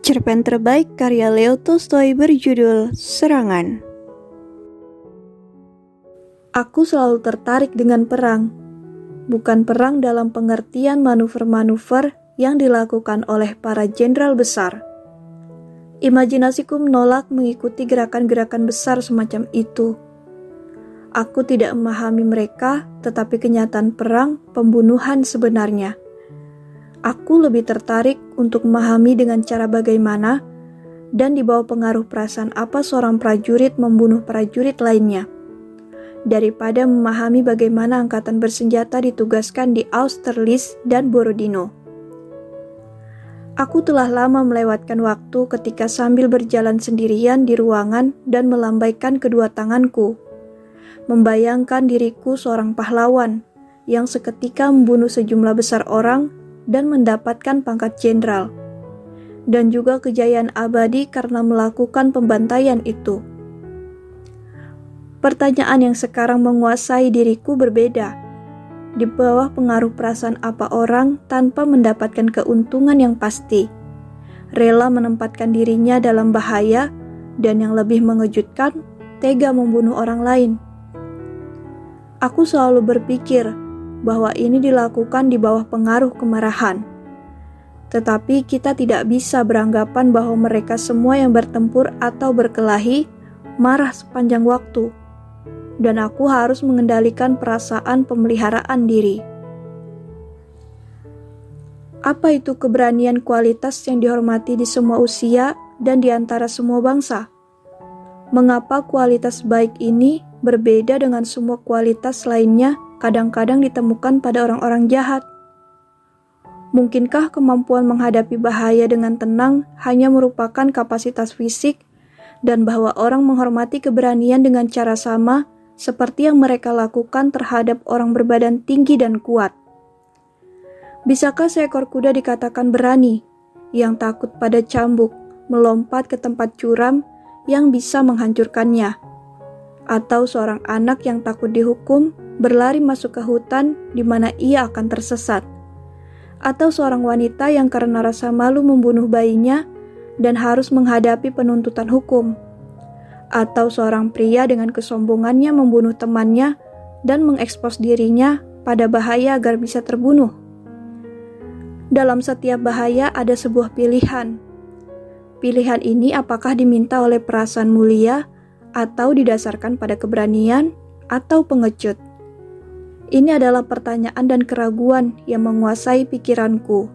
Cerpen terbaik karya Leo Tolstoy berjudul Serangan. Aku selalu tertarik dengan perang, bukan perang dalam pengertian manuver-manuver yang dilakukan oleh para jenderal besar. Imajinasiku menolak mengikuti gerakan-gerakan besar semacam itu. Aku tidak memahami mereka, tetapi kenyataan perang pembunuhan sebenarnya. Aku lebih tertarik untuk memahami dengan cara bagaimana dan di bawah pengaruh perasaan apa seorang prajurit membunuh prajurit lainnya, daripada memahami bagaimana angkatan bersenjata ditugaskan di Austerlitz dan Borodino. Aku telah lama melewatkan waktu ketika sambil berjalan sendirian di ruangan dan melambaikan kedua tanganku, membayangkan diriku seorang pahlawan yang seketika membunuh sejumlah besar orang dan mendapatkan pangkat jenderal, dan juga kejayaan abadi karena melakukan pembantaian itu. Pertanyaan yang sekarang menguasai diriku berbeda. Di bawah pengaruh perasaan apa orang tanpa mendapatkan keuntungan yang pasti, rela menempatkan dirinya dalam bahaya, dan yang lebih mengejutkan, tega membunuh orang lain. Aku selalu berpikir bahwa ini dilakukan di bawah pengaruh kemarahan. Tetapi kita tidak bisa beranggapan bahwa mereka semua yang bertempur atau berkelahi marah sepanjang waktu, dan aku harus mengendalikan perasaan pemeliharaan diri. Apa itu keberanian, kualitas yang dihormati di semua usia dan di antara semua bangsa? Mengapa kualitas baik ini berbeda dengan semua kualitas lainnya kadang-kadang ditemukan pada orang-orang jahat? Mungkinkah kemampuan menghadapi bahaya dengan tenang hanya merupakan kapasitas fisik, dan bahwa orang menghormati keberanian dengan cara sama seperti yang mereka lakukan terhadap orang berbadan tinggi dan kuat? Bisakah seekor kuda dikatakan berani, yang takut pada cambuk, melompat ke tempat curam yang bisa menghancurkannya? Atau seorang anak yang takut dihukum berlari masuk ke hutan di mana ia akan tersesat? Atau seorang wanita yang karena rasa malu membunuh bayinya dan harus menghadapi penuntutan hukum? Atau seorang pria dengan kesombongannya membunuh temannya dan mengekspos dirinya pada bahaya agar bisa terbunuh? Dalam setiap bahaya ada sebuah pilihan. Pilihan ini apakah diminta oleh perasaan mulia atau didasarkan pada keberanian atau pengecut? Ini adalah pertanyaan dan keraguan yang menguasai pikiranku,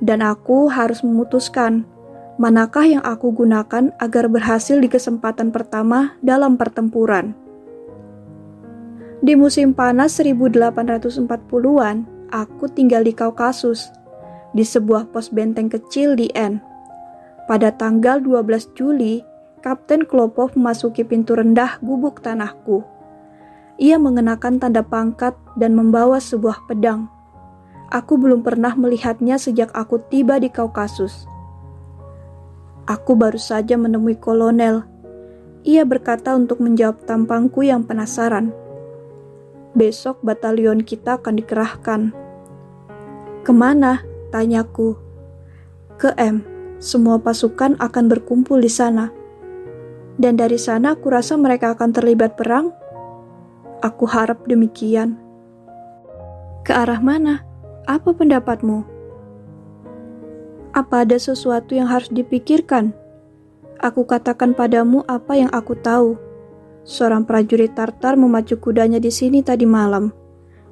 dan aku harus memutuskan manakah yang aku gunakan agar berhasil di kesempatan pertama dalam pertempuran. Di musim panas 1840-an, aku tinggal di Kaukasus, di sebuah pos benteng kecil di N. Pada tanggal 12 Juli, Kapten Klopov memasuki pintu rendah gubuk tanahku. Ia mengenakan tanda pangkat dan membawa sebuah pedang. Aku belum pernah melihatnya sejak aku tiba di Kaukasus. Aku baru saja menemui kolonel. Ia berkata untuk menjawab tampangku yang penasaran. Besok batalion kita akan dikerahkan. Kemana? Tanyaku. Ke M. Semua pasukan akan berkumpul di sana. Dan dari sana aku rasa mereka akan terlibat perang. Aku harap demikian. Ke arah mana? Apa pendapatmu? Apa ada sesuatu yang harus dipikirkan? Aku katakan padamu apa yang aku tahu. Seorang prajurit Tartar memacu kudanya di sini tadi malam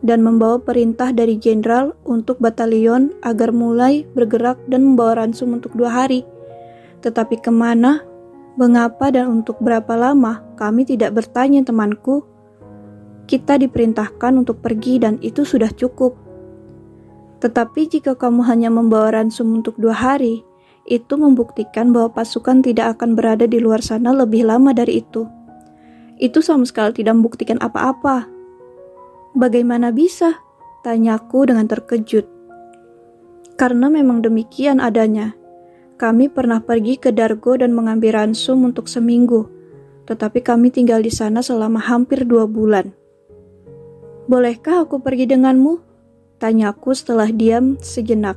dan membawa perintah dari jenderal untuk batalion agar mulai bergerak dan membawa ransum untuk 2 hari. Tetapi kemana, mengapa, dan untuk berapa lama kami tidak bertanya, temanku. Kita diperintahkan untuk pergi dan itu sudah cukup. Tetapi jika kamu hanya membawa ransum untuk 2 hari, itu membuktikan bahwa pasukan tidak akan berada di luar sana lebih lama dari itu. Itu sama sekali tidak membuktikan apa-apa. Bagaimana bisa? Tanyaku dengan terkejut. Karena memang demikian adanya. Kami pernah pergi ke Dargo dan mengambil ransum untuk seminggu, tetapi kami tinggal di sana selama hampir 2 bulan. Bolehkah aku pergi denganmu? Tanyaku setelah diam sejenak.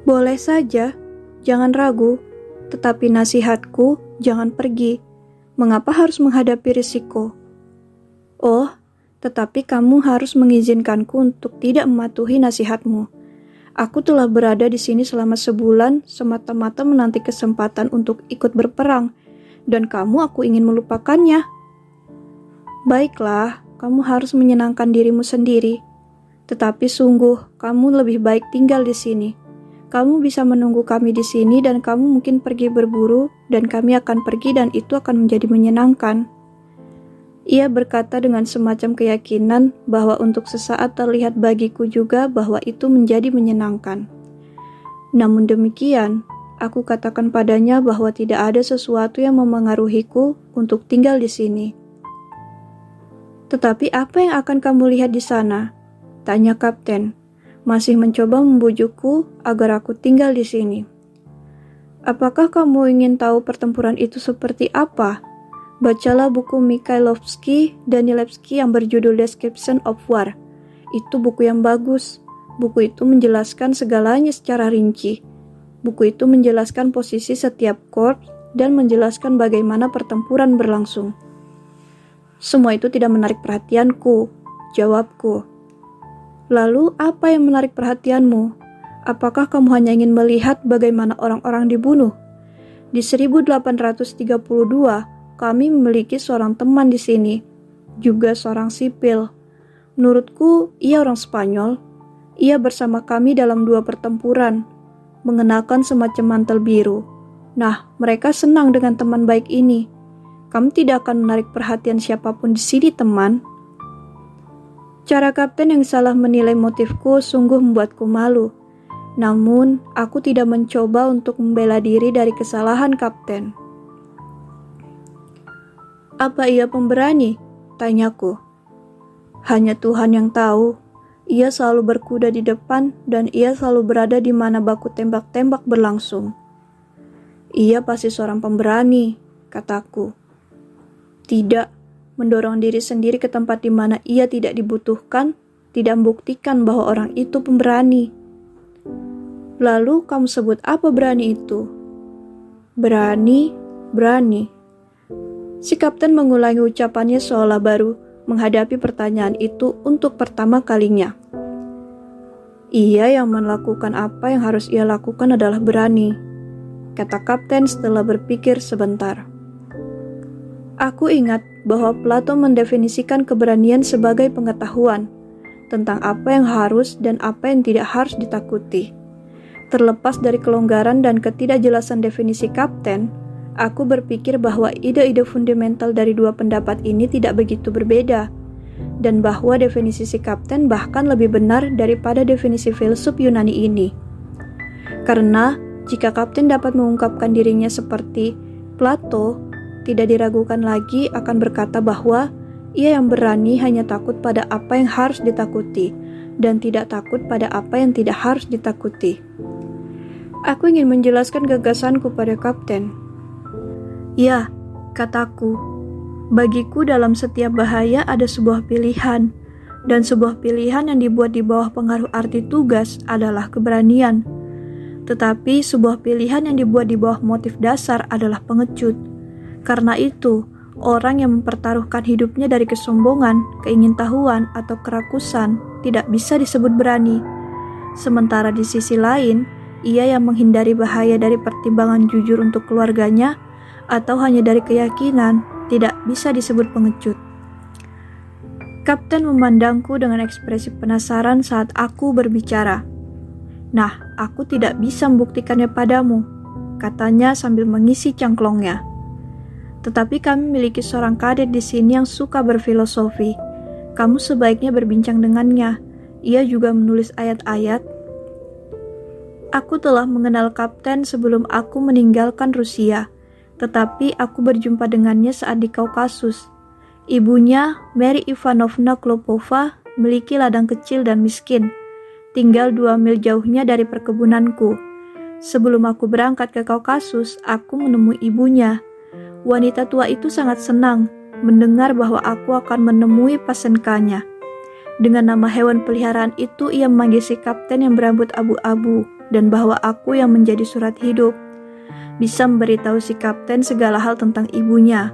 Boleh saja, jangan ragu. Tetapi nasihatku, jangan pergi. Mengapa harus menghadapi risiko? Oh, tetapi kamu harus mengizinkanku untuk tidak mematuhi nasihatmu. Aku telah berada di sini selama sebulan semata-mata menanti kesempatan untuk ikut berperang, dan aku ingin melupakannya. Baiklah, kamu harus menyenangkan dirimu sendiri. Tetapi sungguh, kamu lebih baik tinggal di sini. Kamu bisa menunggu kami di sini dan kamu mungkin pergi berburu dan kami akan pergi dan itu akan menjadi menyenangkan. Ia berkata dengan semacam keyakinan bahwa untuk sesaat terlihat bagiku juga bahwa itu menjadi menyenangkan. Namun demikian, aku katakan padanya bahwa tidak ada sesuatu yang memengaruhiku untuk tinggal di sini. Tetapi apa yang akan kamu lihat di sana? Tanya kapten, masih mencoba membujukku agar aku tinggal di sini. Apakah kamu ingin tahu pertempuran itu seperti apa? Bacalah buku Mikhailovsky Danilevsky yang berjudul Description of War. Itu buku yang bagus. Buku itu menjelaskan segalanya secara rinci. Buku itu menjelaskan posisi setiap korps dan menjelaskan bagaimana pertempuran berlangsung. Semua itu tidak menarik perhatianku, jawabku. Lalu apa yang menarik perhatianmu? Apakah kamu hanya ingin melihat bagaimana orang-orang dibunuh? Di 1832, kami memiliki seorang teman di sini, juga seorang sipil. Menurutku, ia orang Spanyol. Ia bersama kami dalam 2 pertempuran, mengenakan semacam mantel biru. Nah, mereka senang dengan teman baik ini. Kamu tidak akan menarik perhatian siapapun di sini, teman. Cara kapten yang salah menilai motifku sungguh membuatku malu. Namun, aku tidak mencoba untuk membela diri dari kesalahan kapten. Apa ia pemberani? Tanyaku. Hanya Tuhan yang tahu. Ia selalu berkuda di depan dan ia selalu berada di mana baku tembak-tembak berlangsung. Ia pasti seorang pemberani, kataku. Tidak, mendorong diri sendiri ke tempat di mana ia tidak dibutuhkan, tidak membuktikan bahwa orang itu pemberani. Lalu kamu sebut apa berani itu? Berani. Si kapten mengulangi ucapannya seolah baru menghadapi pertanyaan itu untuk pertama kalinya. Ia yang melakukan apa yang harus ia lakukan adalah berani, kata kapten setelah berpikir sebentar. Aku ingat bahwa Plato mendefinisikan keberanian sebagai pengetahuan tentang apa yang harus dan apa yang tidak harus ditakuti. Terlepas dari kelonggaran dan ketidakjelasan definisi kapten, aku berpikir bahwa ide-ide fundamental dari 2 pendapat ini tidak begitu berbeda, dan bahwa definisi si kapten bahkan lebih benar daripada definisi filsuf Yunani ini. Karena jika kapten dapat mengungkapkan dirinya seperti Plato, tidak diragukan lagi akan berkata bahwa ia yang berani hanya takut pada apa yang harus ditakuti, dan tidak takut pada apa yang tidak harus ditakuti. Aku ingin menjelaskan gagasanku pada kapten. Ya, kataku, bagiku dalam setiap bahaya ada sebuah pilihan, dan sebuah pilihan yang dibuat di bawah pengaruh arti tugas adalah keberanian. Tetapi sebuah pilihan yang dibuat di bawah motif dasar adalah pengecut. Karena itu, orang yang mempertaruhkan hidupnya dari kesombongan, keingintahuan, atau kerakusan tidak bisa disebut berani. Sementara di sisi lain, ia yang menghindari bahaya dari pertimbangan jujur untuk keluarganya, atau hanya dari keyakinan, tidak bisa disebut pengecut. Kapten memandangku dengan ekspresi penasaran saat aku berbicara. Nah, aku tidak bisa membuktikannya padamu, katanya sambil mengisi cangklongnya. Tetapi kami memiliki seorang kadet di sini yang suka berfilosofi. Kamu sebaiknya berbincang dengannya. Ia juga menulis ayat-ayat. Aku telah mengenal kapten sebelum aku meninggalkan Rusia. Tetapi aku berjumpa dengannya saat di Kaukasus. Ibunya, Mary Ivanovna Klopova, memiliki ladang kecil dan miskin, tinggal 2 mil jauhnya dari perkebunanku. Sebelum aku berangkat ke Kaukasus, aku menemui ibunya. Wanita tua itu sangat senang mendengar bahwa aku akan menemui pasenkanya. Dengan nama hewan peliharaan itu, ia memanggil si kapten yang berambut abu-abu, dan bahwa aku yang menjadi surat hidup. Bisa memberitahu si kapten segala hal tentang ibunya,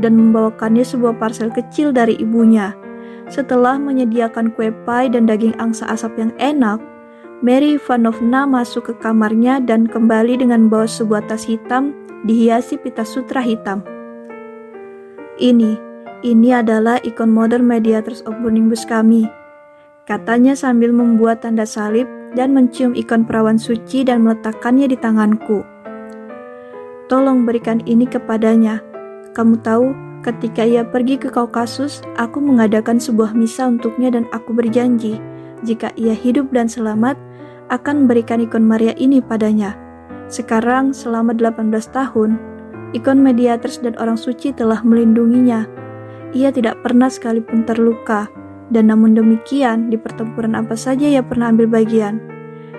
dan membawakannya sebuah parsel kecil dari ibunya. Setelah menyediakan kue pie dan daging angsa asap yang enak, Mary Ivanovna masuk ke kamarnya dan kembali dengan membawa sebuah tas hitam dihiasi pita sutra hitam. Ini adalah ikon modern Mediators of Burning Bush kami, katanya sambil membuat tanda salib dan mencium ikon perawan suci dan meletakkannya di tanganku. Tolong berikan ini kepadanya. Kamu tahu, ketika ia pergi ke Kaukasus, aku mengadakan sebuah misa untuknya dan aku berjanji, jika ia hidup dan selamat, akan memberikan ikon Maria ini padanya. Sekarang, selama 18 tahun, ikon Mediators dan orang suci telah melindunginya. Ia tidak pernah sekalipun terluka, dan namun demikian, di pertempuran apa saja ia pernah ambil bagian.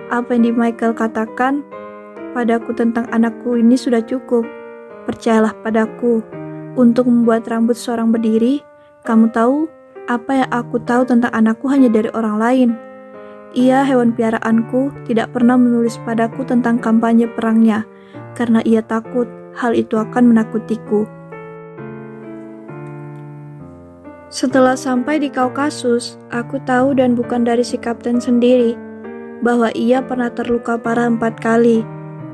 Apa yang Michael katakan padaku tentang anakku ini sudah cukup. Percayalah padaku, untuk membuat rambut seorang berdiri, kamu tahu, apa yang aku tahu tentang anakku hanya dari orang lain. Ia, hewan piaraanku, tidak pernah menulis padaku tentang kampanye perangnya, karena ia takut hal itu akan menakutiku. Setelah sampai di Kaukasus, aku tahu dan bukan dari si kapten sendiri, bahwa ia pernah terluka parah 4 kali,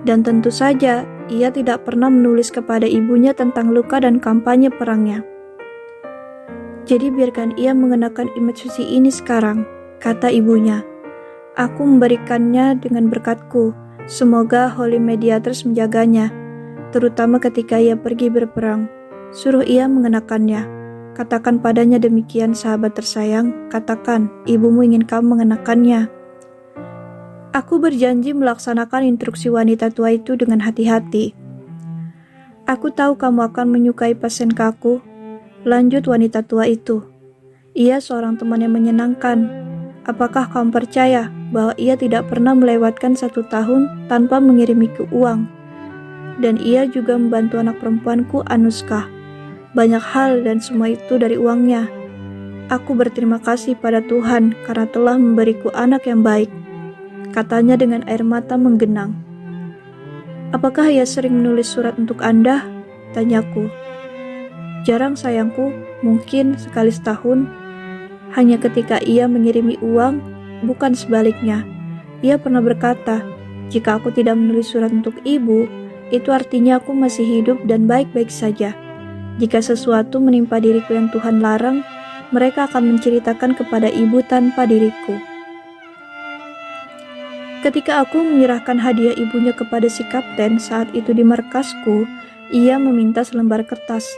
dan tentu saja ia tidak pernah menulis kepada ibunya tentang luka dan kampanye perangnya. Jadi biarkan ia mengenakan image suci ini sekarang, kata ibunya. Aku memberikannya dengan berkatku, semoga Holy Mediators menjaganya, terutama ketika ia pergi berperang. Suruh ia mengenakannya. Katakan padanya demikian, sahabat tersayang, katakan, ibumu ingin kamu mengenakannya. Aku berjanji melaksanakan instruksi wanita tua itu dengan hati-hati. Aku tahu kamu akan menyukai pasenkaku, lanjut wanita tua itu. Ia seorang teman yang menyenangkan. Apakah kamu percaya bahwa ia tidak pernah melewatkan 1 tahun tanpa mengirimiku uang? Dan ia juga membantu anak perempuanku Anushka. Banyak hal dan semua itu dari uangnya. Aku berterima kasih pada Tuhan karena telah memberiku anak yang baik, katanya dengan air mata menggenang. Apakah ia sering menulis surat untuk Anda? Tanyaku. Jarang sayangku, mungkin sekali setahun. Hanya ketika ia mengirimi uang, bukan sebaliknya. Ia pernah berkata, jika aku tidak menulis surat untuk ibu, itu artinya aku masih hidup dan baik-baik saja. Jika sesuatu menimpa diriku yang Tuhan larang, mereka akan menceritakan kepada ibu tanpa diriku. Ketika aku menyerahkan hadiah ibunya kepada si kapten saat itu di markasku, ia meminta selembar kertas.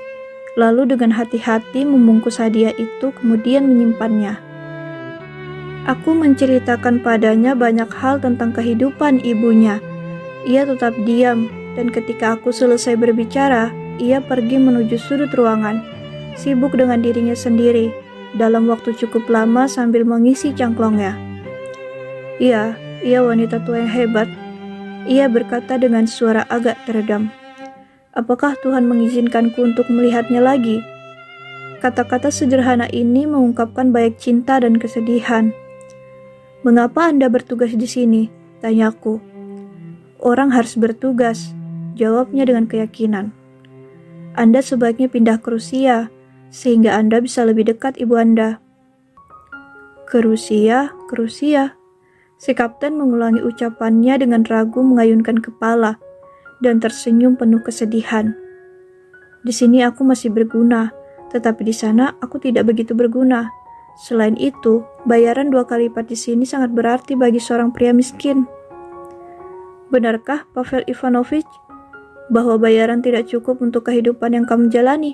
Lalu dengan hati-hati membungkus hadiah itu kemudian menyimpannya. Aku menceritakan padanya banyak hal tentang kehidupan ibunya. Ia tetap diam, dan ketika aku selesai berbicara, ia pergi menuju sudut ruangan, sibuk dengan dirinya sendiri, dalam waktu cukup lama sambil mengisi cangklongnya. Ia wanita tua yang hebat, ia berkata dengan suara agak teredam. Apakah Tuhan mengizinkanku untuk melihatnya lagi? Kata-kata sederhana ini mengungkapkan banyak cinta dan kesedihan. Mengapa Anda bertugas di sini? Tanyaku. Orang harus bertugas, jawabnya dengan keyakinan. Anda sebaiknya pindah ke Rusia, sehingga Anda bisa lebih dekat ibu Anda. Ke Rusia. Si kapten mengulangi ucapannya dengan ragu mengayunkan kepala dan tersenyum penuh kesedihan. Di sini aku masih berguna, tetapi di sana aku tidak begitu berguna. Selain itu, bayaran 2 kali lipat di sini sangat berarti bagi seorang pria miskin. Benarkah, Pavel Ivanovich, bahwa bayaran tidak cukup untuk kehidupan yang kamu jalani?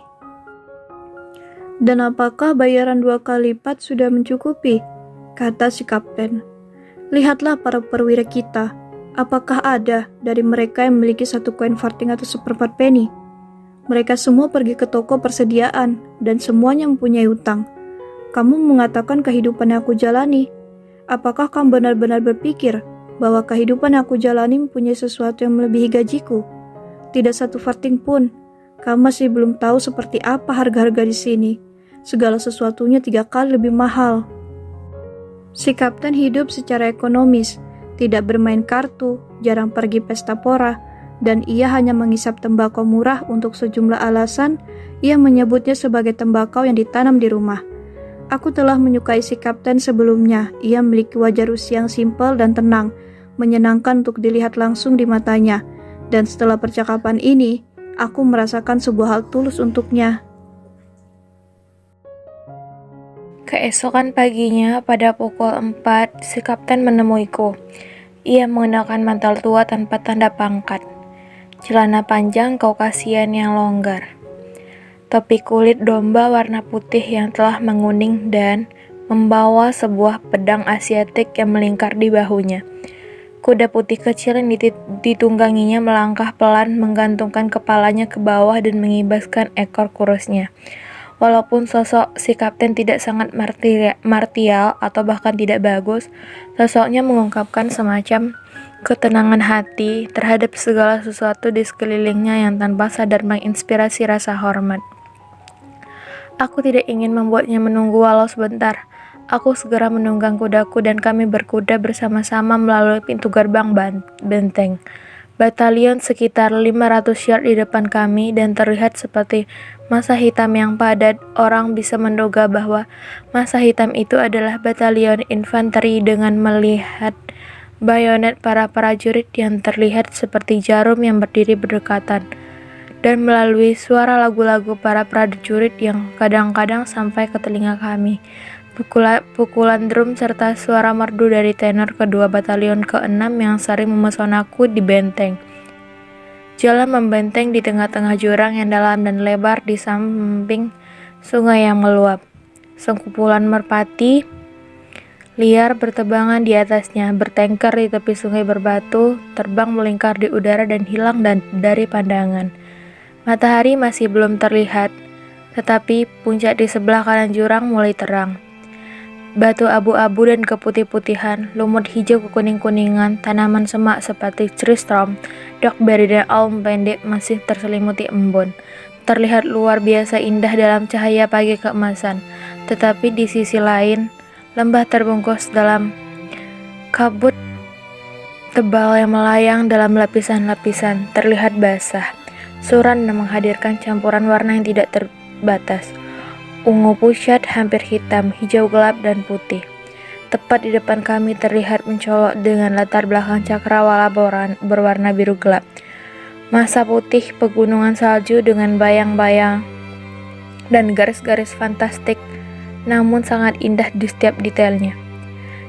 Dan apakah bayaran 2 kali lipat sudah mencukupi? Kata si kapten. Lihatlah para perwira kita. Apakah ada dari mereka yang memiliki 1 koin farthing atau 1/4 penny? Mereka semua pergi ke toko persediaan dan semuanya mempunyai utang. Kamu mengatakan kehidupan yang aku jalani. Apakah kamu benar-benar berpikir bahwa kehidupan yang aku jalani mempunyai sesuatu yang melebihi gajiku? Tidak 1 farthing pun. Kamu masih belum tahu seperti apa harga-harga di sini. Segala sesuatunya 3 kali lebih mahal. Si kapten hidup secara ekonomis, tidak bermain kartu, jarang pergi pesta pora, dan ia hanya mengisap tembakau murah untuk sejumlah alasan. Ia menyebutnya sebagai tembakau yang ditanam di rumah. Aku telah menyukai si kapten sebelumnya. Ia memiliki wajah Rusia yang simpel dan tenang, menyenangkan untuk dilihat langsung di matanya. Dan setelah percakapan ini, aku merasakan sebuah hal tulus untuknya. Keesokan paginya, pada pukul 4, si kapten menemuiku. Ia mengenakan mantel tua tanpa tanda pangkat, celana panjang kaukasian yang longgar, topi kulit domba warna putih yang telah menguning, dan membawa sebuah pedang asiatik yang melingkar di bahunya. Kuda putih kecil yang ditungganginya melangkah pelan, menggantungkan kepalanya ke bawah dan mengibaskan ekor kurusnya. Walaupun sosok si kapten tidak sangat martial atau bahkan tidak bagus, sosoknya mengungkapkan semacam ketenangan hati terhadap segala sesuatu di sekelilingnya yang tanpa sadar menginspirasi rasa hormat. Aku tidak ingin membuatnya menunggu walau sebentar. Aku segera menunggang kudaku dan kami berkuda bersama-sama melalui pintu gerbang benteng. Batalion sekitar 500 yard di depan kami dan terlihat seperti masa hitam yang padat. Orang bisa menduga bahwa masa hitam itu adalah batalion infanteri dengan melihat bayonet para prajurit yang terlihat seperti jarum yang berdiri berdekatan, dan melalui suara lagu-lagu para prajurit yang kadang-kadang sampai ke telinga kami. Pukulan drum serta suara merdu dari tenor kedua batalion ke-6 yang sering memesonaku di benteng. Jalan membenteng di tengah-tengah jurang yang dalam dan lebar di samping sungai yang meluap. Sekumpulan merpati liar bertebangan di atasnya, bertengkar di tepi sungai berbatu, terbang melingkar di udara dan hilang dari pandangan. Matahari masih belum terlihat, tetapi puncak di sebelah kanan jurang mulai terang. Batu abu-abu dan keputih-putihan, lumut hijau kekuning-kuningan, tanaman semak seperti tristram, dogberry dan elm pendek masih terselimuti embun. Terlihat luar biasa indah dalam cahaya pagi keemasan. Tetapi di sisi lain, lembah terbungkus dalam kabut tebal yang melayang dalam lapisan-lapisan, terlihat basah, suram dan menghadirkan campuran warna yang tidak terbatas. Ungu pucat, hampir hitam, hijau gelap, dan putih. Tepat di depan kami terlihat mencolok dengan latar belakang cakrawala berwarna biru gelap. Masa putih pegunungan salju dengan bayang-bayang dan garis-garis fantastik, namun sangat indah di setiap detailnya.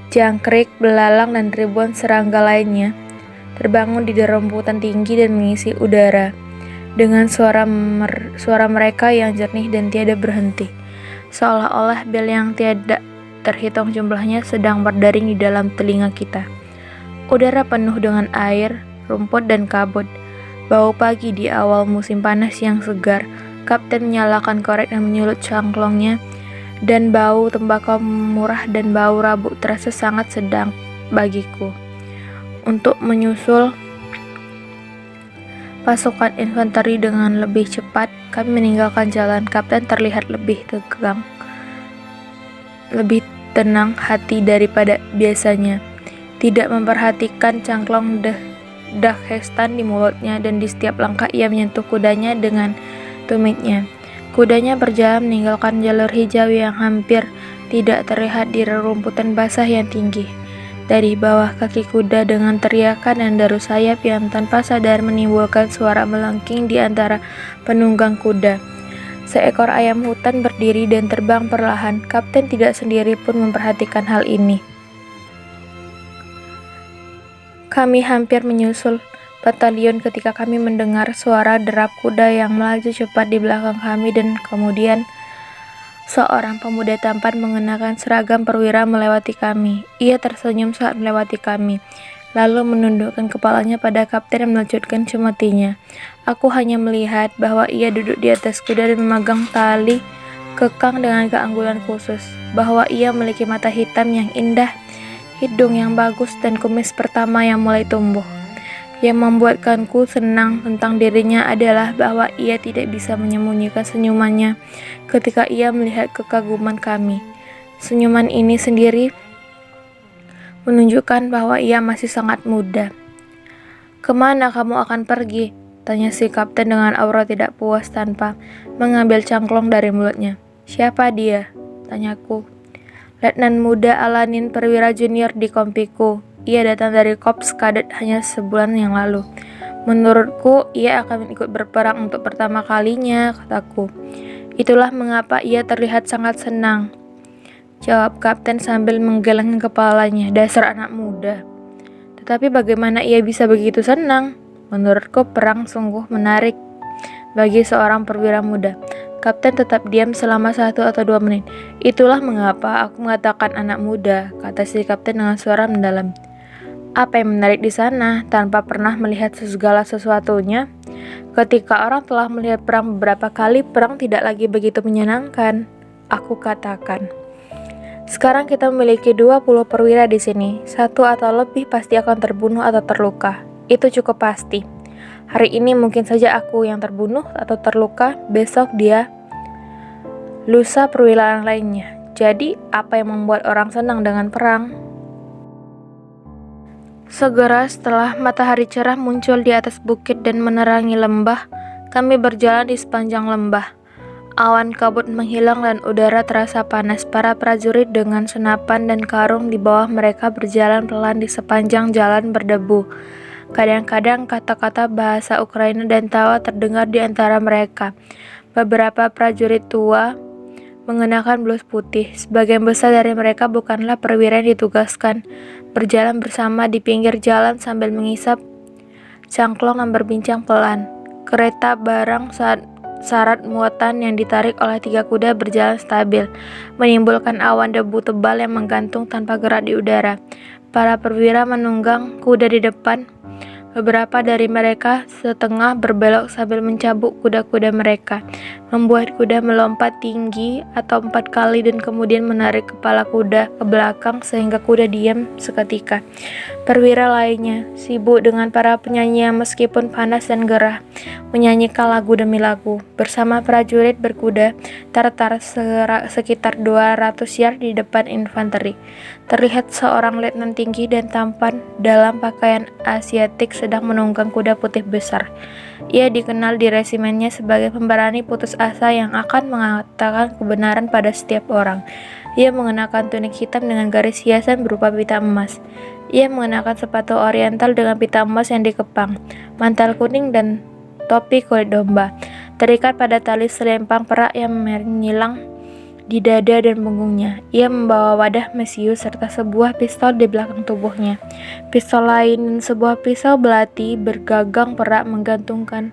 Jangkrik, belalang, dan ribuan serangga lainnya terbangun di rumputan tinggi dan mengisi udara dengan suara mereka yang jernih dan tiada berhenti. Seolah-olah bel yang tiada terhitung jumlahnya sedang berdering di dalam telinga kita. Udara penuh dengan air, rumput, dan kabut. Bau pagi di awal musim panas yang segar. Kapten menyalakan korek dan menyulut cangklongnya, dan bau tembakau murah dan bau rabuk terasa sangat sedang bagiku. Untuk menyusul pasukan infanteri dengan lebih cepat, kami meninggalkan jalan. Kapten terlihat lebih tegang, lebih tenang hati daripada biasanya. Tidak memperhatikan cangklong Daghestan di mulutnya, dan di setiap langkah ia menyentuh kudanya dengan tumitnya. Kudanya berjalan meninggalkan jalur hijau yang hampir tidak terlihat di rerumputan basah yang tinggi. Dari bawah kaki kuda dengan teriakan dan deru sayap yang tanpa sadar menimbulkan suara melengking di antara penunggang kuda. Seekor ayam hutan berdiri dan terbang perlahan. Kapten tidak sendiri pun memperhatikan hal ini. Kami hampir menyusul batalion ketika kami mendengar suara derap kuda yang melaju cepat di belakang kami, dan kemudian seorang pemuda tampan mengenakan seragam perwira melewati kami. Ia tersenyum saat melewati kami, lalu menundukkan kepalanya pada kapten dan melecutkan cemetinya. Aku hanya melihat bahwa ia duduk di atas kuda dan memegang tali kekang dengan keanggunan khusus, bahwa ia memiliki mata hitam yang indah, hidung yang bagus, dan kumis pertama yang mulai tumbuh. Yang membuatkanku senang tentang dirinya adalah bahwa ia tidak bisa menyembunyikan senyumannya ketika ia melihat kekaguman kami. Senyuman ini sendiri menunjukkan bahwa ia masih sangat muda. "Kemana kamu akan pergi?" tanya si kapten dengan aura tidak puas tanpa mengambil cangklong dari mulutnya. "Siapa dia?" tanyaku. "Letnan muda Alanin, perwira junior di kompiku. Ia datang dari Korps Kadet hanya sebulan yang lalu. Menurutku, ia akan ikut berperang untuk pertama kalinya," kataku. "Itulah mengapa ia terlihat sangat senang," jawab kapten sambil menggeleng kepalanya. "Dasar anak muda." Tetapi bagaimana ia bisa begitu senang? Menurutku perang sungguh menarik bagi seorang perwira muda. Kapten tetap diam selama 1 atau 2 menit. "Itulah mengapa aku mengatakan anak muda," kata si kapten dengan suara mendalam. "Apa yang menarik di sana tanpa pernah melihat segala sesuatunya? Ketika orang telah melihat perang beberapa kali, perang tidak lagi begitu menyenangkan," aku katakan. "Sekarang kita memiliki 20 perwira di sini. 1 atau lebih pasti akan terbunuh atau terluka. Itu cukup pasti. Hari ini mungkin saja aku yang terbunuh atau terluka, besok dia, lusa perwira lainnya. Jadi, apa yang membuat orang senang dengan perang?" Segera setelah matahari cerah muncul di atas bukit dan menerangi lembah, kami berjalan di sepanjang lembah. Awan kabut menghilang dan udara terasa panas. Para prajurit dengan senapan dan karung di bawah mereka berjalan pelan di sepanjang jalan berdebu. Kadang-kadang kata-kata bahasa Ukraina dan tawa terdengar di antara mereka. Beberapa prajurit tua mengenakan blus putih. Sebagian besar dari mereka bukanlah perwira yang ditugaskan. Berjalan bersama di pinggir jalan sambil mengisap cangklong dan berbincang pelan. Kereta barang syarat muatan yang ditarik oleh 3 kuda berjalan stabil, menimbulkan awan debu tebal yang menggantung tanpa gerak di udara. Para perwira menunggang kuda di depan. Beberapa dari mereka setengah berbelok sambil mencabuk kuda-kuda mereka, membuat kuda melompat tinggi atau 4 kali dan kemudian menarik kepala kuda ke belakang sehingga kuda diam seketika. Perwira lainnya sibuk dengan para penyanyi yang meskipun panas dan gerah, menyanyikan lagu demi lagu. Bersama prajurit berkuda, Tartar sekitar 200 yard di depan infanteri. Terlihat seorang letnan tinggi dan tampan dalam pakaian Asiatik sedang menunggang kuda putih besar. Ia dikenal di resimennya sebagai pemberani putus asa yang akan mengatakan kebenaran pada setiap orang. Ia mengenakan tunik hitam dengan garis hiasan berupa pita emas. Ia mengenakan sepatu oriental dengan pita emas yang dikepang, mantel kuning dan topi kulit domba, terikat pada tali selempang perak yang menyilang di dada dan punggungnya. Ia membawa wadah mesiu serta sebuah pistol di belakang tubuhnya. Pistol lain dan sebuah pisau belati bergagang perak menggantungkan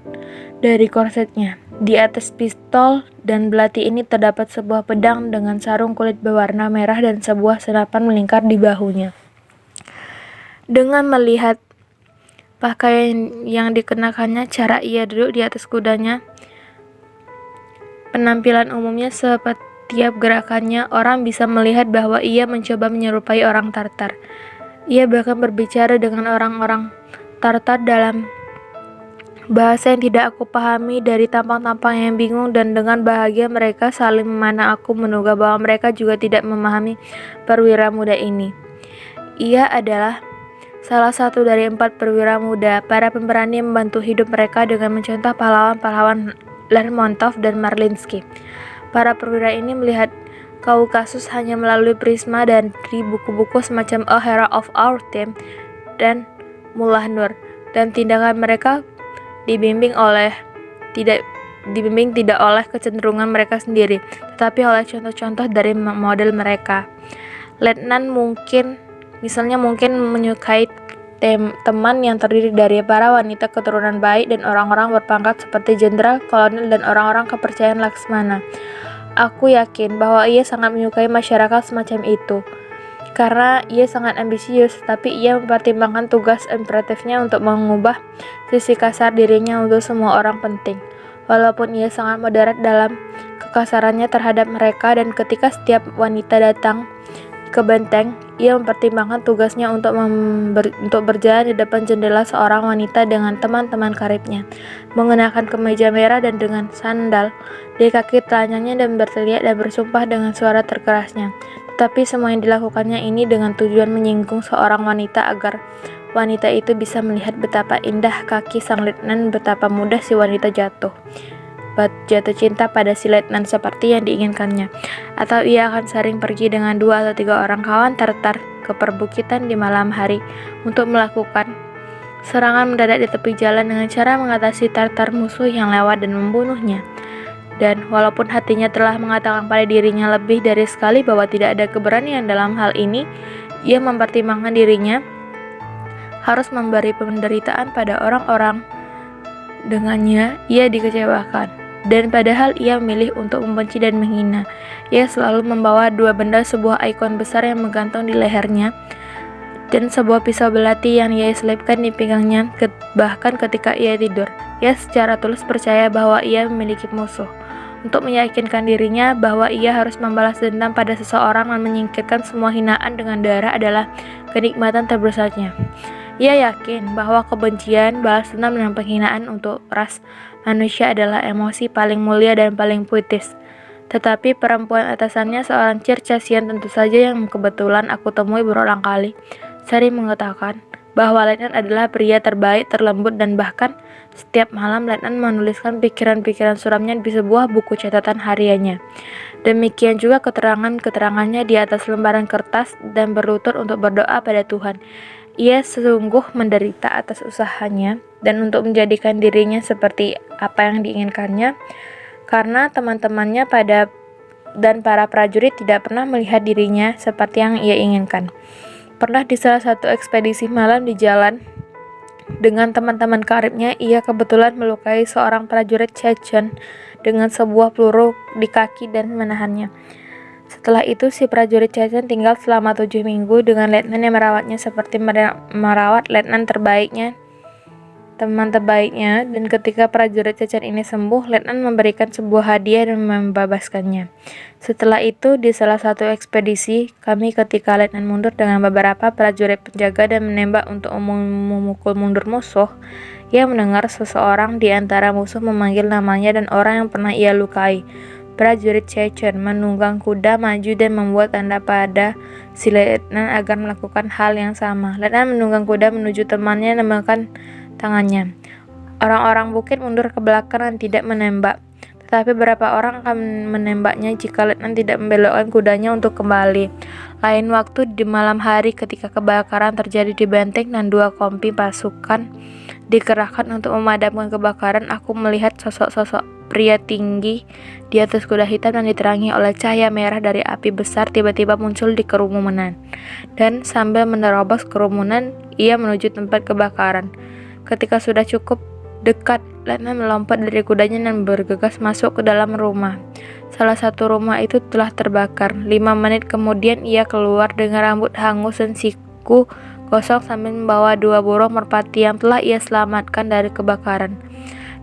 dari korsetnya. Di atas pistol dan belati ini terdapat sebuah pedang dengan sarung kulit berwarna merah dan sebuah senapan melingkar di bahunya. Dengan melihat pakaian yang dikenakannya, cara ia duduk di atas kudanya, penampilan umumnya, setiap gerakannya, orang bisa melihat bahwa ia mencoba menyerupai orang Tartar. Ia bahkan berbicara dengan orang-orang Tartar dalam bahasa yang tidak aku pahami. Dari tampang-tampang yang bingung dan dengan bahagia mereka saling memandang aku, menduga bahwa mereka juga tidak memahami perwira muda ini. Ia adalah salah satu dari 4 perwira muda, para pemberani yang membantu hidup mereka dengan mencontoh pahlawan-pahlawan Lermontov dan Marlinsky. Para perwira ini melihat Kaukasus hanya melalui prisma dari buku-buku semacam A Hero of Our Time dan Mullah Nur, dan tindakan mereka dibimbing tidak oleh kecenderungan mereka sendiri, tetapi oleh contoh-contoh dari model mereka. Letnan mungkin menyukai teman yang terdiri dari para wanita keturunan baik dan orang-orang berpangkat seperti jenderal, kolonel, dan orang-orang kepercayaan Laksmana. Aku yakin bahwa ia sangat menyukai masyarakat semacam itu, karena ia sangat ambisius, tapi ia mempertimbangkan tugas imperatifnya untuk mengubah sisi kasar dirinya untuk semua orang penting. Walaupun ia sangat moderat dalam kekasarannya terhadap mereka, dan ketika setiap wanita datang ke benteng, ia mempertimbangkan tugasnya untuk berjalan di depan jendela seorang wanita dengan teman-teman karibnya, mengenakan kemeja merah dan dengan sandal di kaki telanjangnya, dan berteriak dan bersumpah dengan suara terkerasnya. Tetapi semua yang dilakukannya ini dengan tujuan menyinggung seorang wanita agar wanita itu bisa melihat betapa indah kaki sang letnan, betapa mudah si wanita jatuh cinta pada si letnan seperti yang diinginkannya. Atau ia akan sering pergi dengan 2 atau 3 orang kawan tartar ke perbukitan di malam hari untuk melakukan serangan mendadak di tepi jalan dengan cara mengatasi tartar musuh yang lewat dan membunuhnya. Dan walaupun hatinya telah mengatakan pada dirinya lebih dari sekali bahwa tidak ada keberanian dalam hal ini, ia mempertimbangkan dirinya harus memberi penderitaan pada orang-orang dengannya ia dikecewakan. Dan padahal ia memilih untuk membenci dan menghina. Ia selalu membawa 2 benda, sebuah ikon besar yang menggantung di lehernya dan sebuah pisau belati yang ia selipkan di pinggangnya bahkan ketika ia tidur. Ia secara tulus percaya bahwa ia memiliki musuh. Untuk meyakinkan dirinya bahwa ia harus membalas dendam pada seseorang dan menyingkirkan semua hinaan dengan darah adalah kenikmatan terbesarnya. Ia yakin bahwa kebencian, balas dendam, dan penghinaan untuk ras manusia adalah emosi paling mulia dan paling puitis. Tetapi perempuan atasannya, seorang Circassian tentu saja yang kebetulan aku temui berulang kali, sering mengatakan bahwa Letnan adalah pria terbaik, terlembut, dan bahkan setiap malam Letnan menuliskan pikiran-pikiran suramnya di sebuah buku catatan hariannya. Demikian juga keterangannya di atas lembaran kertas dan berlutut untuk berdoa pada Tuhan. Ia sungguh menderita atas usahanya dan untuk menjadikan dirinya seperti apa yang diinginkannya, karena teman-temannya dan para prajurit tidak pernah melihat dirinya seperti yang ia inginkan. Pernah di salah satu ekspedisi malam di jalan dengan teman-teman karibnya, ia kebetulan melukai seorang prajurit Chechen dengan sebuah peluru di kaki dan menahannya. Setelah itu si prajurit Chechen tinggal selama 7 minggu dengan letnan yang merawatnya seperti merawat letnan terbaiknya, teman terbaiknya, dan ketika prajurit Chechen ini sembuh, letnan memberikan sebuah hadiah dan membebaskannya. Setelah itu di salah satu ekspedisi kami, ketika letnan mundur dengan beberapa prajurit penjaga dan menembak untuk memukul mundur musuh, ia mendengar seseorang di antara musuh memanggil namanya dan orang yang pernah ia lukai. Prajurit Chechen menunggang kuda maju dan membuat tanda pada si letnan agar melakukan hal yang sama. Letnan menunggang kuda menuju temannya dan menekan tangannya. Orang-orang bukit mundur ke belakang dan tidak menembak, tetapi beberapa orang akan menembaknya jika letnan tidak membelokkan kudanya untuk kembali. Lain waktu di malam hari ketika kebakaran terjadi di benteng dan 2 kompi pasukan dikerahkan untuk memadamkan kebakaran, aku melihat sosok-sosok pria tinggi di atas kuda hitam dan diterangi oleh cahaya merah dari api besar tiba-tiba muncul di kerumunan, dan sambil menerobos kerumunan ia menuju tempat kebakaran. Ketika sudah cukup dekat, letnan melompat dari kudanya dan bergegas masuk ke dalam rumah. Salah satu rumah itu telah terbakar. 5 menit kemudian ia keluar dengan rambut hangus dan siku gosong sambil membawa 2 burung merpati yang telah ia selamatkan dari kebakaran.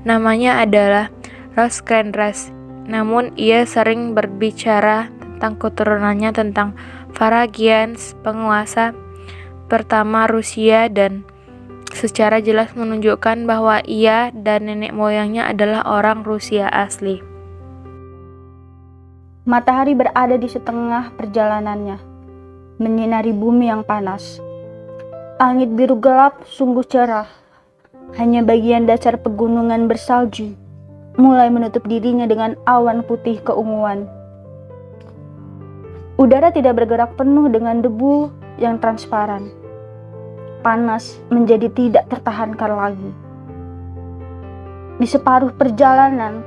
Namanya adalah Rosencrantz. Namun ia sering berbicara tentang keturunannya, tentang Varangians, penguasa pertama Rusia, dan secara jelas menunjukkan bahwa ia dan nenek moyangnya adalah orang Rusia asli. Matahari berada di setengah perjalanannya, menyinari bumi yang panas. Langit biru gelap sungguh cerah. Hanya bagian dasar pegunungan bersalju mulai menutup dirinya dengan awan putih keunguan. Udara tidak bergerak penuh dengan debu yang transparan. Panas menjadi tidak tertahankan lagi. Di separuh perjalanan,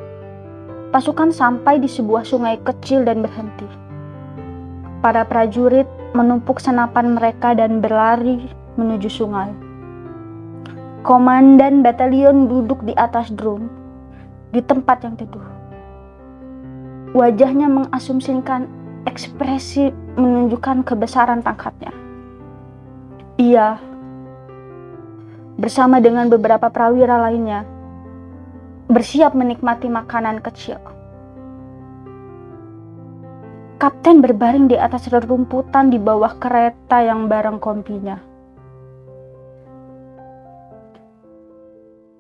pasukan sampai di sebuah sungai kecil dan berhenti. Para prajurit menumpuk senapan mereka dan berlari menuju sungai. Komandan batalion duduk di atas drum, di tempat yang teduh. Wajahnya mengasumsikan ekspresi menunjukkan kebesaran pangkatnya. Ia bersama dengan beberapa prawira lainnya bersiap menikmati makanan kecil. Kapten berbaring di atas rerumputan di bawah kereta yang bareng kompinya.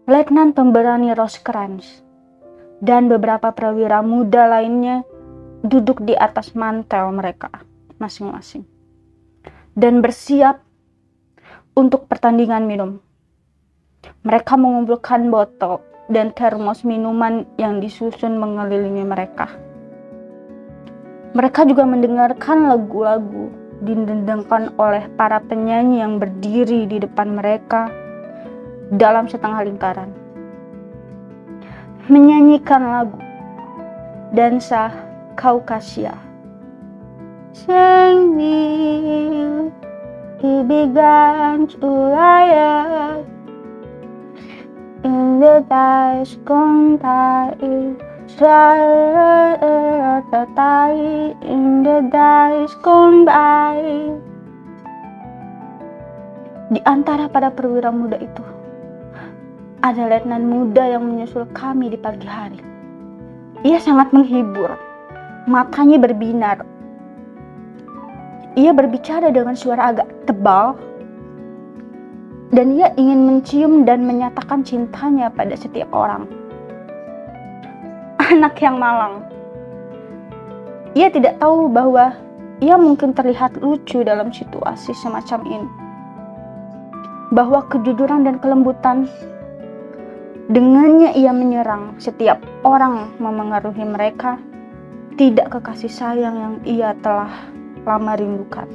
Letnan pemberani Rosencrantz dan beberapa prawira muda lainnya duduk di atas mantel masing-masing dan bersiap untuk pertandingan minum. Mereka mengumpulkan botol dan termos minuman yang disusun mengelilingi mereka. Mereka juga mendengarkan lagu-lagu didendangkan oleh para penyanyi yang berdiri di depan mereka dalam setengah lingkaran, menyanyikan lagu dansa Kaukasia. Sing he began to riot in the days gone by. In the days gone by. Di antara para perwira muda itu, ada letnan muda yang menyusul kami di pagi hari. Ia sangat menghibur, matanya berbinar. Ia berbicara dengan suara agak tebal, dan ia ingin mencium dan menyatakan cintanya pada setiap orang. Anak yang malang. Ia tidak tahu bahwa ia mungkin terlihat lucu dalam situasi semacam ini. Bahwa kejujuran dan kelembutan dengannya ia menyerang setiap orang memengaruhi mereka, tidak ke kasih sayang yang ia telah lama rindukan.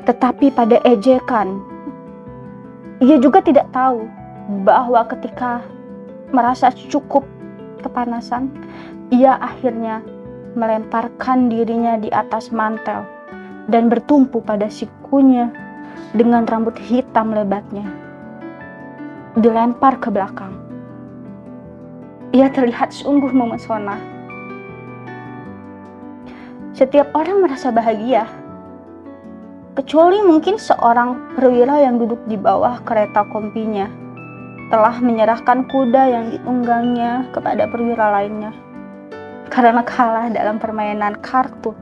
Tetapi pada ejekan, ia juga tidak tahu bahwa ketika merasa cukup kepanasan, ia akhirnya melemparkan dirinya di atas mantel dan bertumpu pada sikunya dengan rambut hitam lebatnya, dilempar ke belakang. Ia terlihat sungguh memesona. Setiap orang merasa bahagia, kecuali mungkin seorang perwira yang duduk di bawah kereta kompinya telah menyerahkan kuda yang ditunggangnya kepada perwira lainnya karena kalah dalam permainan kartu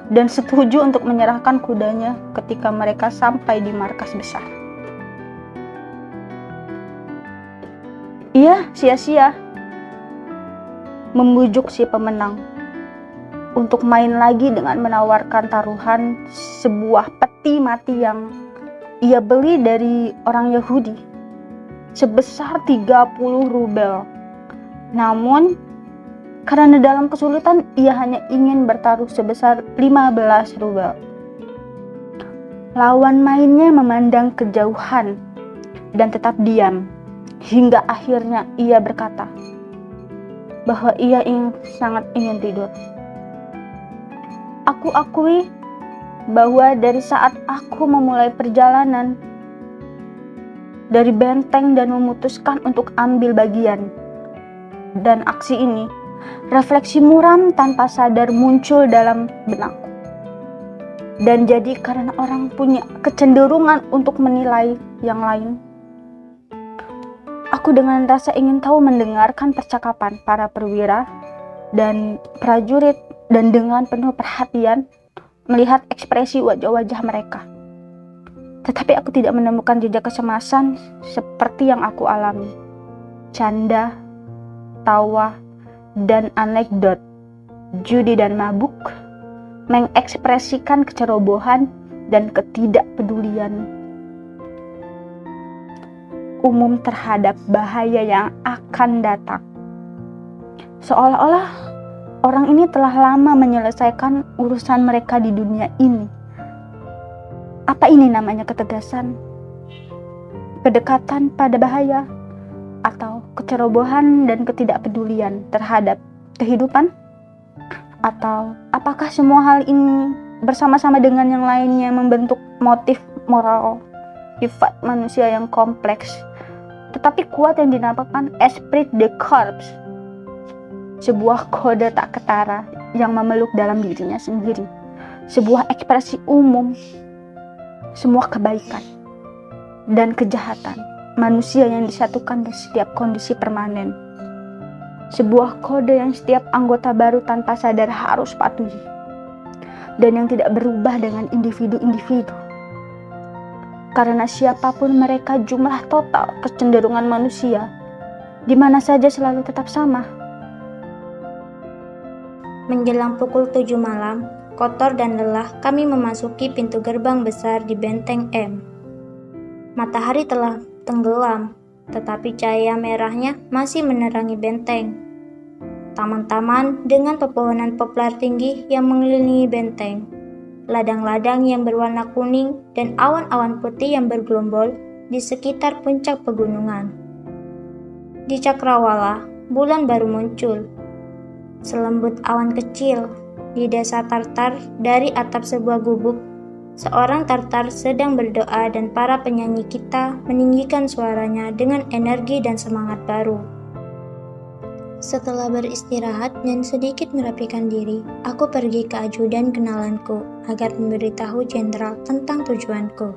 dan setuju untuk menyerahkan kudanya ketika mereka sampai di markas besar. Ia sia-sia membujuk si pemenang untuk main lagi dengan menawarkan taruhan sebuah peti mati yang ia beli dari orang Yahudi sebesar 30 rubel. Namun, karena dalam kesulitan, ia hanya ingin bertaruh sebesar 15 rubel. Lawan mainnya memandang kejauhan dan tetap diam, hingga akhirnya ia berkata bahwa ia sangat ingin tidur. Aku akui bahwa dari saat aku memulai perjalanan dari benteng dan memutuskan untuk ambil bagian dan aksi ini, refleksi muram tanpa sadar muncul dalam benakku. Dan jadi karena orang punya kecenderungan untuk menilai yang lain, aku dengan rasa ingin tahu mendengarkan percakapan para perwira dan prajurit dan dengan penuh perhatian melihat ekspresi wajah-wajah mereka. Tetapi aku tidak menemukan jejak kecemasan seperti yang aku alami. Canda, tawa, dan anekdot, judi dan mabuk mengekspresikan kecerobohan dan ketidakpedulian umum terhadap bahaya yang akan datang. Seolah-olah orang ini telah lama menyelesaikan urusan mereka di dunia ini. Apa ini namanya ketegasan, kedekatan pada bahaya, atau kecerobohan dan ketidakpedulian terhadap kehidupan? Atau apakah semua hal ini bersama-sama dengan yang lainnya membentuk motif moral sifat manusia yang kompleks tetapi kuat yang dinamakan esprit de corps, sebuah kode tak ketara yang memeluk dalam dirinya sendiri sebuah ekspresi umum semua kebaikan dan kejahatan manusia yang disatukan di setiap kondisi permanen. Sebuah kode yang setiap anggota baru tanpa sadar harus patuhi dan yang tidak berubah dengan individu-individu. Karena siapapun mereka, jumlah total kecenderungan manusia di mana saja selalu tetap sama. Menjelang pukul 7 malam, kotor dan lelah, kami memasuki pintu gerbang besar di Benteng M. Matahari telah tenggelam, tetapi cahaya merahnya masih menerangi benteng. Taman-taman dengan pepohonan poplar tinggi yang mengelilingi benteng, ladang-ladang yang berwarna kuning, dan awan-awan putih yang bergelombol di sekitar puncak pegunungan. Di Cakrawala, bulan baru muncul. Selembut awan kecil di desa Tartar dari atap sebuah gubuk. Seorang Tartar sedang berdoa dan para penyanyi kita meninggikan suaranya dengan energi dan semangat baru. Setelah beristirahat dan sedikit merapikan diri, aku pergi ke ajudan kenalanku agar memberitahu jenderal tentang tujuanku.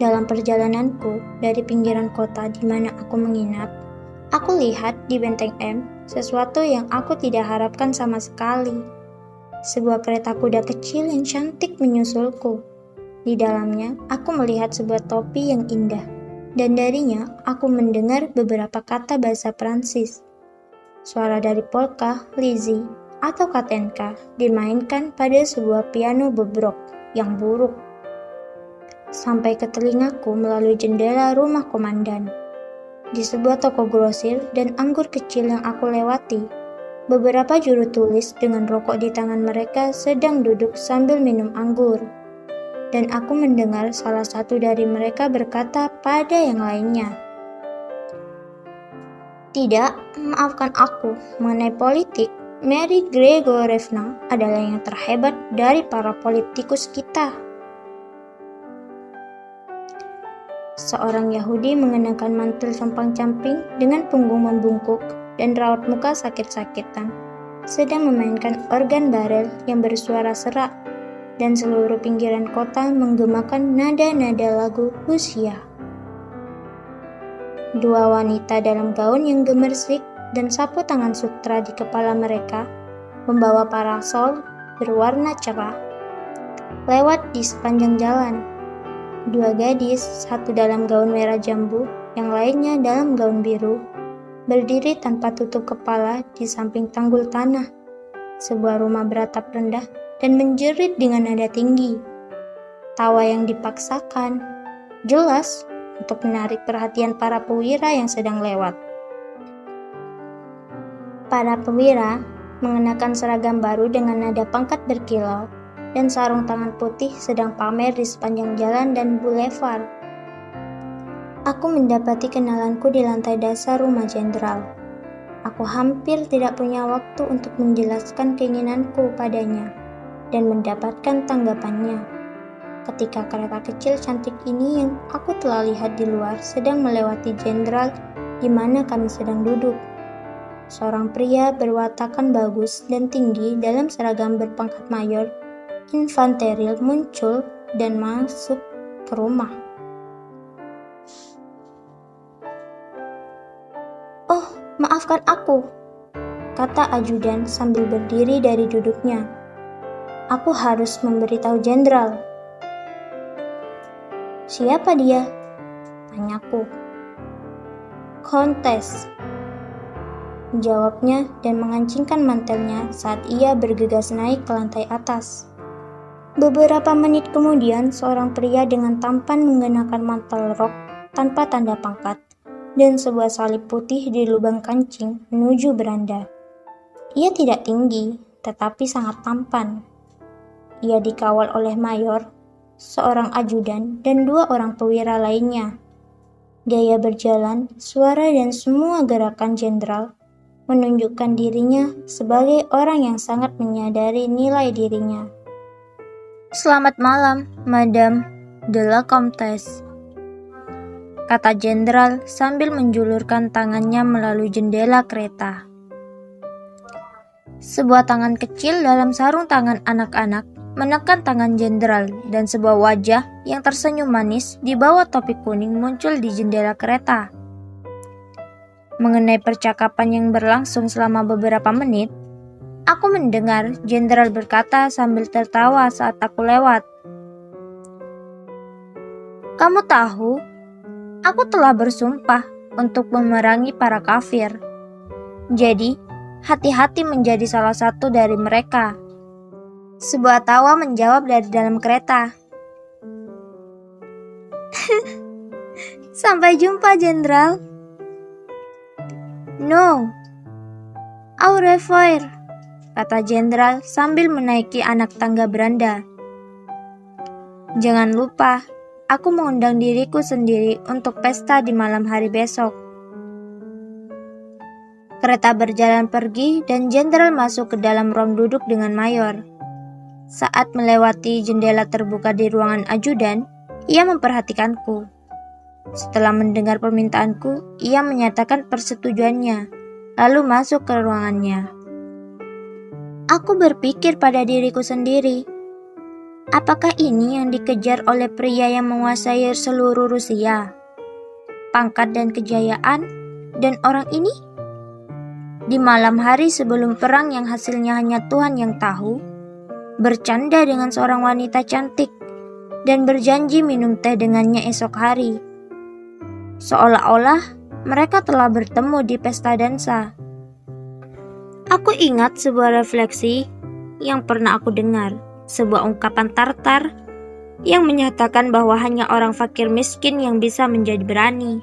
Dalam perjalananku dari pinggiran kota di mana aku menginap, aku lihat di Benteng M sesuatu yang aku tidak harapkan sama sekali. Sebuah kereta kuda kecil yang cantik menyusulku. Di dalamnya, aku melihat sebuah topi yang indah, dan darinya aku mendengar beberapa kata bahasa Prancis. Suara dari polka, Lizzy, atau Katenka dimainkan pada sebuah piano bobrok yang buruk. Sampai ke telingaku melalui jendela rumah komandan. Di sebuah toko grosir dan anggur kecil yang aku lewati, beberapa juru tulis dengan rokok di tangan mereka sedang duduk sambil minum anggur. Dan aku mendengar salah satu dari mereka berkata pada yang lainnya, "Tidak, maafkan aku, mengenai politik, Mary Gregorevna adalah yang terhebat dari para politikus kita." Seorang Yahudi mengenakan mantel compang-camping dengan punggung membungkuk dan raut muka sakit-sakitan, sedang memainkan organ barel yang bersuara serak, dan seluruh pinggiran kota menggemakan nada-nada lagu Lucia. Dua wanita dalam gaun yang gemersik dan sapu tangan sutra di kepala mereka, membawa parasol berwarna cerah, lewat di sepanjang jalan. Dua gadis, satu dalam gaun merah jambu, yang lainnya dalam gaun biru, berdiri tanpa tutup kepala di samping tanggul tanah, sebuah rumah beratap rendah, dan menjerit dengan nada tinggi. Tawa yang dipaksakan, jelas untuk menarik perhatian para perwira yang sedang lewat. Para perwira mengenakan seragam baru dengan nada pangkat berkilau, dan sarung tangan putih sedang pamer di sepanjang jalan dan boulevard. Aku mendapati kenalanku di lantai dasar rumah jenderal. Aku hampir tidak punya waktu untuk menjelaskan keinginanku padanya dan mendapatkan tanggapannya. Ketika kereta kecil cantik ini yang aku telah lihat di luar sedang melewati jenderal di mana kami sedang duduk. Seorang pria berwatakan bagus dan tinggi dalam seragam berpangkat mayor infanteril muncul dan masuk ke rumah. "Oh, maafkan aku," kata ajudan sambil berdiri dari duduknya. "Aku harus memberitahu jenderal." "Siapa dia?" tanyaku. "Kontes," jawabnya dan mengancingkan mantelnya saat ia bergegas naik ke lantai atas. Beberapa menit kemudian, seorang pria dengan tampan mengenakan mantel rok tanpa tanda pangkat dan sebuah salib putih di lubang kancing menuju beranda. Ia tidak tinggi, tetapi sangat tampan. Ia dikawal oleh mayor, seorang ajudan, dan dua orang perwira lainnya. Gaya berjalan, suara, dan semua gerakan jenderal menunjukkan dirinya sebagai orang yang sangat menyadari nilai dirinya. "Selamat malam, Madame de la Comtesse," kata jenderal sambil menjulurkan tangannya melalui jendela kereta. Sebuah tangan kecil dalam sarung tangan anak-anak menekan tangan jenderal dan sebuah wajah yang tersenyum manis di bawah topi kuning muncul di jendela kereta. Mengenai percakapan yang berlangsung selama beberapa menit, aku mendengar jenderal berkata sambil tertawa saat aku lewat. "Kamu tahu, aku telah bersumpah untuk memerangi para kafir. Jadi, hati-hati menjadi salah satu dari mereka." Sebuah tawa menjawab dari dalam kereta. Sampai jumpa, Jenderal. No. Au revoir, kata Jenderal sambil menaiki anak tangga beranda. Jangan lupa, aku mengundang diriku sendiri untuk pesta di malam hari besok. Kereta berjalan pergi dan Jenderal masuk ke dalam ruang duduk dengan Mayor. Saat melewati jendela terbuka di ruangan ajudan, ia memperhatikanku. Setelah mendengar permintaanku, ia menyatakan persetujuannya, lalu masuk ke ruangannya. Aku berpikir pada diriku sendiri, apakah ini yang dikejar oleh pria yang menguasai seluruh Rusia? Pangkat dan kejayaan, dan orang ini? Di malam hari sebelum perang yang hasilnya hanya Tuhan yang tahu, bercanda dengan seorang wanita cantik, dan berjanji minum teh dengannya esok hari. Seolah-olah mereka telah bertemu di pesta dansa. Aku ingat sebuah refleksi yang pernah aku dengar, sebuah ungkapan Tartar yang menyatakan bahwa hanya orang fakir miskin yang bisa menjadi berani,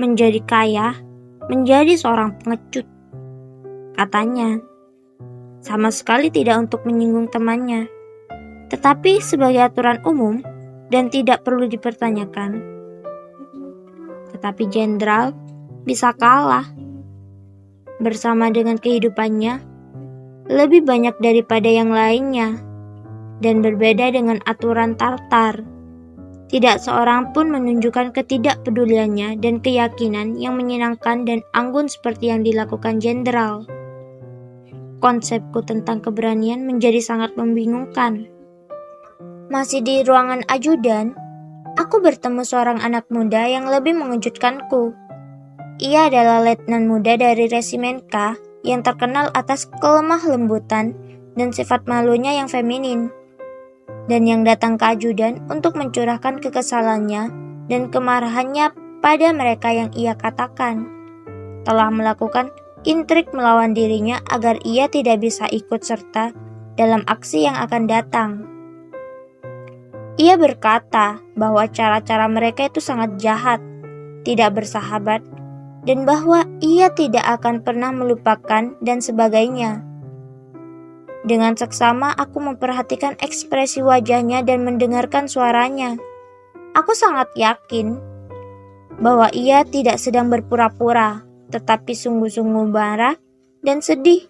menjadi kaya, menjadi seorang pengecut. Katanya, sama sekali tidak untuk menyinggung temannya, tetapi sebagai aturan umum dan tidak perlu dipertanyakan. Tetapi Jenderal bisa kalah. Bersama dengan kehidupannya, lebih banyak daripada yang lainnya, dan berbeda dengan aturan Tartar. Tidak seorang pun menunjukkan ketidakpeduliannya dan keyakinan yang menyenangkan dan anggun seperti yang dilakukan Jenderal. Konsepku tentang keberanian menjadi sangat membingungkan. Masih di ruangan ajudan, aku bertemu seorang anak muda yang lebih mengejutkanku. Ia adalah letnan muda dari resimen K yang terkenal atas kelemah lembutan dan sifat malunya yang feminin, dan yang datang ke ajudan untuk mencurahkan kekesalannya dan kemarahannya pada mereka yang ia katakan telah melakukan intrik melawan dirinya agar ia tidak bisa ikut serta dalam aksi yang akan datang. Ia berkata bahwa cara-cara mereka itu sangat jahat, tidak bersahabat, dan bahwa ia tidak akan pernah melupakan dan sebagainya. Dengan seksama aku memperhatikan ekspresi wajahnya dan mendengarkan suaranya. Aku sangat yakin bahwa ia tidak sedang berpura-pura, tetapi sungguh-sungguh marah dan sedih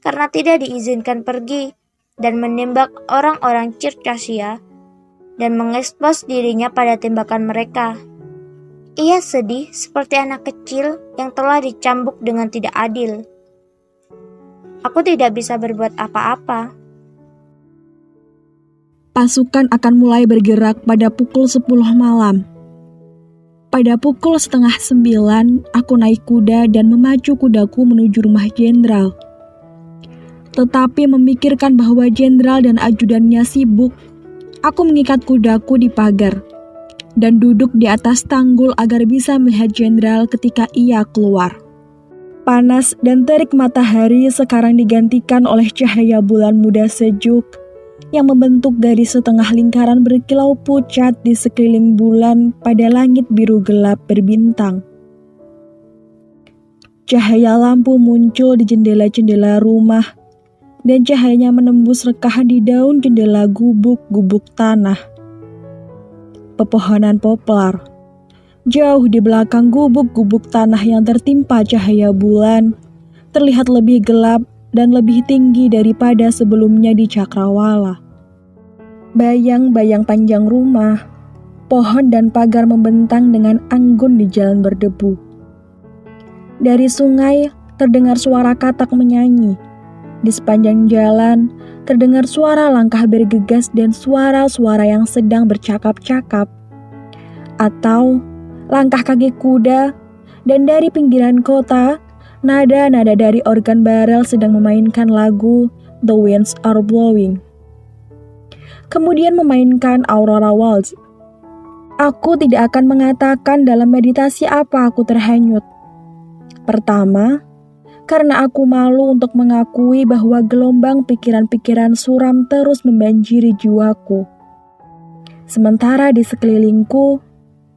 karena tidak diizinkan pergi dan menembak orang-orang Circassia dan mengekspos dirinya pada tembakan mereka. Ia sedih seperti anak kecil yang telah dicambuk dengan tidak adil. Aku tidak bisa berbuat apa-apa. Pasukan akan mulai bergerak pada pukul 10 malam. Pada pukul 8:30, aku naik kuda dan memacu kudaku menuju rumah Jenderal. Tetapi memikirkan bahwa Jenderal dan ajudannya sibuk, aku mengikat kudaku di pagar dan duduk di atas tanggul agar bisa melihat Jenderal ketika ia keluar. Panas dan terik matahari sekarang digantikan oleh cahaya bulan muda sejuk yang membentuk garis setengah lingkaran berkilau pucat di sekeliling bulan pada langit biru gelap berbintang. Cahaya lampu muncul di jendela-jendela rumah, dan cahayanya menembus rekahan di daun jendela gubuk-gubuk tanah. Pepohonan poplar. Jauh di belakang gubuk-gubuk tanah yang tertimpa cahaya bulan, terlihat lebih gelap dan lebih tinggi daripada sebelumnya di Cakrawala. Bayang-bayang panjang rumah, pohon dan pagar membentang dengan anggun di jalan berdebu. Dari sungai terdengar suara katak menyanyi. Di sepanjang jalan terdengar suara langkah bergegas dan suara-suara yang sedang bercakap-cakap, atau langkah kaki kuda, dan dari pinggiran kota, nada-nada dari organ barel sedang memainkan lagu The Winds Are Blowing. Kemudian memainkan Aurora Waltz. Aku tidak akan mengatakan dalam meditasi apa aku terhanyut. Pertama, karena aku malu untuk mengakui bahwa gelombang pikiran-pikiran suram terus membanjiri jiwaku. Sementara di sekelilingku,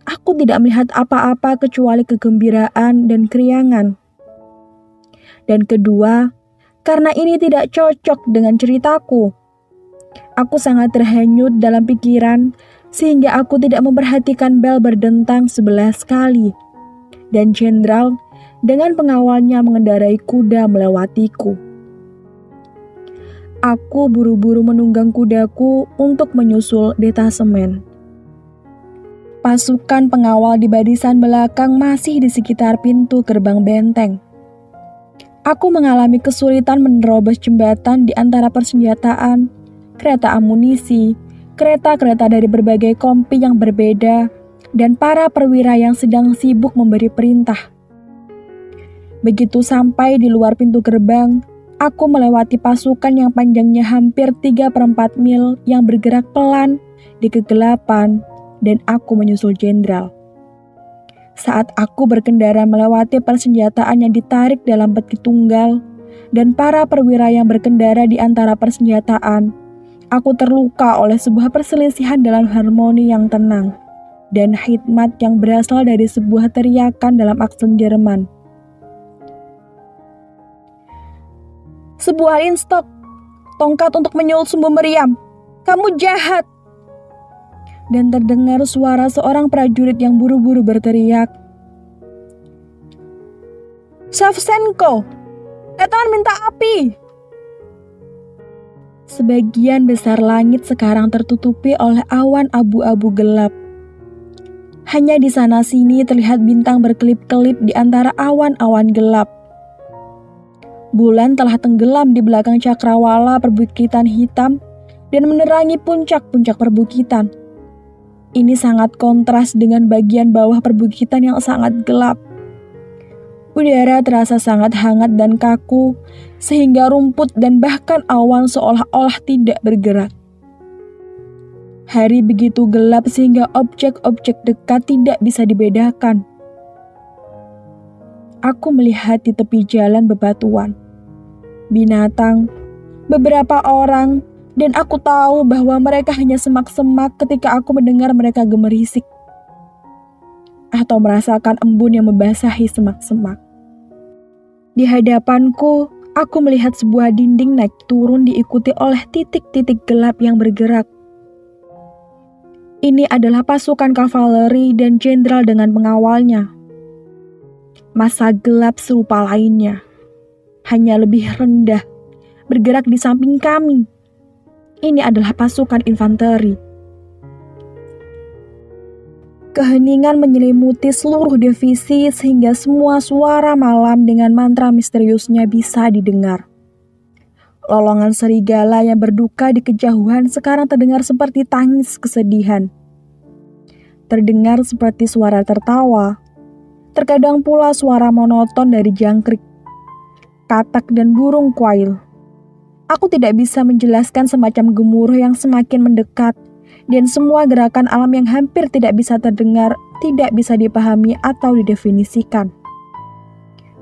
aku tidak melihat apa-apa kecuali kegembiraan dan keriangan. Dan kedua, karena ini tidak cocok dengan ceritaku. Aku sangat terhanyut dalam pikiran sehingga aku tidak memperhatikan bel berdentang 11 kali. Dan jenderal dengan pengawalnya mengendarai kuda melewatiku. Aku buru-buru menunggang kudaku untuk menyusul detasemen. Pasukan pengawal di barisan belakang masih di sekitar pintu gerbang benteng. Aku mengalami kesulitan menerobos jembatan di antara persenjataan, kereta amunisi, kereta-kereta dari berbagai kompi yang berbeda, dan para perwira yang sedang sibuk memberi perintah. Begitu sampai di luar pintu gerbang, aku melewati pasukan yang panjangnya hampir 3/4 mil yang bergerak pelan di kegelapan, dan aku menyusul jenderal. Saat aku berkendara melewati persenjataan yang ditarik dalam peti tunggal, dan para perwira yang berkendara di antara persenjataan, aku terluka oleh sebuah perselisihan dalam harmoni yang tenang, dan hikmat yang berasal dari sebuah teriakan dalam aksen Jerman. Sebuah instok, tongkat untuk menyulut sumbu meriam. Kamu jahat! Dan terdengar suara seorang prajurit yang buru-buru berteriak. Savchenko, Etan minta api! Sebagian besar langit sekarang tertutupi oleh awan abu-abu gelap. Hanya di sana-sini terlihat bintang berkelip-kelip di antara awan-awan gelap. Bulan telah tenggelam di belakang cakrawala perbukitan hitam dan menerangi puncak-puncak perbukitan. Ini sangat kontras dengan bagian bawah perbukitan yang sangat gelap. Udara terasa sangat hangat dan kaku, sehingga rumput dan bahkan awan seolah-olah tidak bergerak. Hari begitu gelap sehingga objek-objek dekat tidak bisa dibedakan. Aku melihat di tepi jalan bebatuan, binatang, beberapa orang, dan aku tahu bahwa mereka hanya semak-semak ketika aku mendengar mereka gemerisik atau merasakan embun yang membasahi semak-semak. Di hadapanku, aku melihat sebuah dinding naik turun diikuti oleh titik-titik gelap yang bergerak. Ini adalah pasukan kavaleri dan jenderal dengan pengawalnya. Massa gelap serupa lainnya, hanya lebih rendah, bergerak di samping kami. Ini adalah pasukan infanteri. Keheningan menyelimuti seluruh divisi sehingga semua suara malam dengan mantra misteriusnya bisa didengar. Lolongan serigala yang berduka di kejauhan sekarang terdengar seperti tangis kesedihan. Terdengar seperti suara tertawa. Terkadang pula suara monoton dari jangkrik, katak dan burung kuail. Aku tidak bisa menjelaskan semacam gemuruh yang semakin mendekat, dan semua gerakan alam yang hampir tidak bisa terdengar, tidak bisa dipahami atau didefinisikan.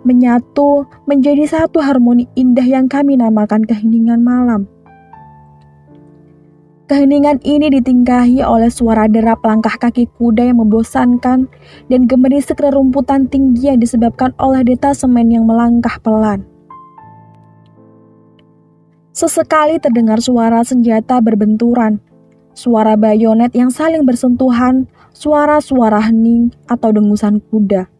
Menyatu menjadi satu harmoni indah yang kami namakan keheningan malam. Keheningan ini ditingkahi oleh suara derap langkah kaki kuda yang membosankan dan gemerisik rerumputan tinggi yang disebabkan oleh detasemen yang melangkah pelan. Sesekali terdengar suara senjata berbenturan, suara bayonet yang saling bersentuhan, suara-suara hening atau dengusan kuda.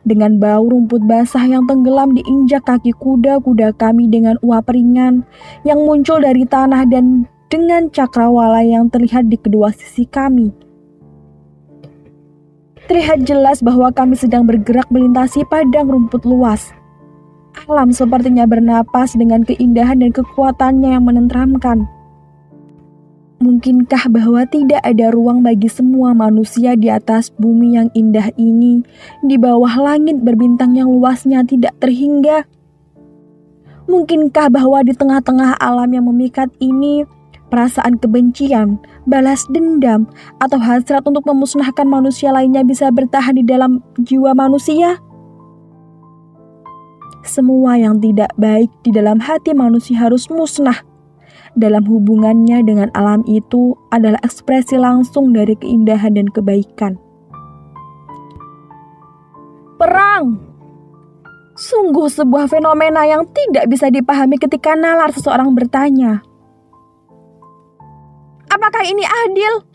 Dengan bau rumput basah yang tenggelam diinjak kaki kuda-kuda kami dengan uap ringan yang muncul dari tanah dan dengan cakrawala yang terlihat di kedua sisi kami. Terlihat jelas bahwa kami sedang bergerak melintasi padang rumput luas. Alam sepertinya bernapas dengan keindahan dan kekuatannya yang menenteramkan. Mungkinkah bahwa tidak ada ruang bagi semua manusia di atas bumi yang indah ini, di bawah langit berbintang yang luasnya tidak terhingga? Mungkinkah bahwa di tengah-tengah alam yang memikat ini, perasaan kebencian, balas dendam, atau hasrat untuk memusnahkan manusia lainnya bisa bertahan di dalam jiwa manusia? Semua yang tidak baik di dalam hati manusia harus musnah. Dalam hubungannya dengan alam itu adalah ekspresi langsung dari keindahan dan kebaikan. Perang! Sungguh sebuah fenomena yang tidak bisa dipahami ketika nalar seseorang bertanya, apakah ini adil?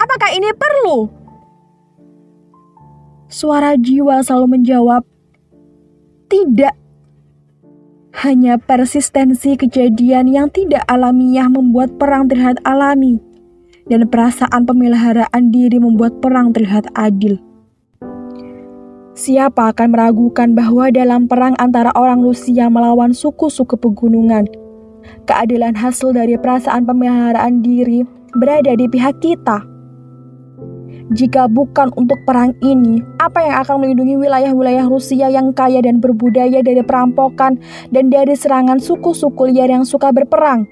Apakah ini perlu? Suara jiwa selalu menjawab, tidak. Hanya persistensi kejadian yang tidak alamiah membuat perang terlihat alami, dan perasaan pemeliharaan diri membuat perang terlihat adil. Siapa akan meragukan bahwa dalam perang antara orang Rusia melawan suku-suku pegunungan, keadilan hasil dari perasaan pemeliharaan diri berada di pihak kita? Jika bukan untuk perang ini, apa yang akan melindungi wilayah-wilayah Rusia yang kaya dan berbudaya dari perampokan dan dari serangan suku-suku liar yang suka berperang?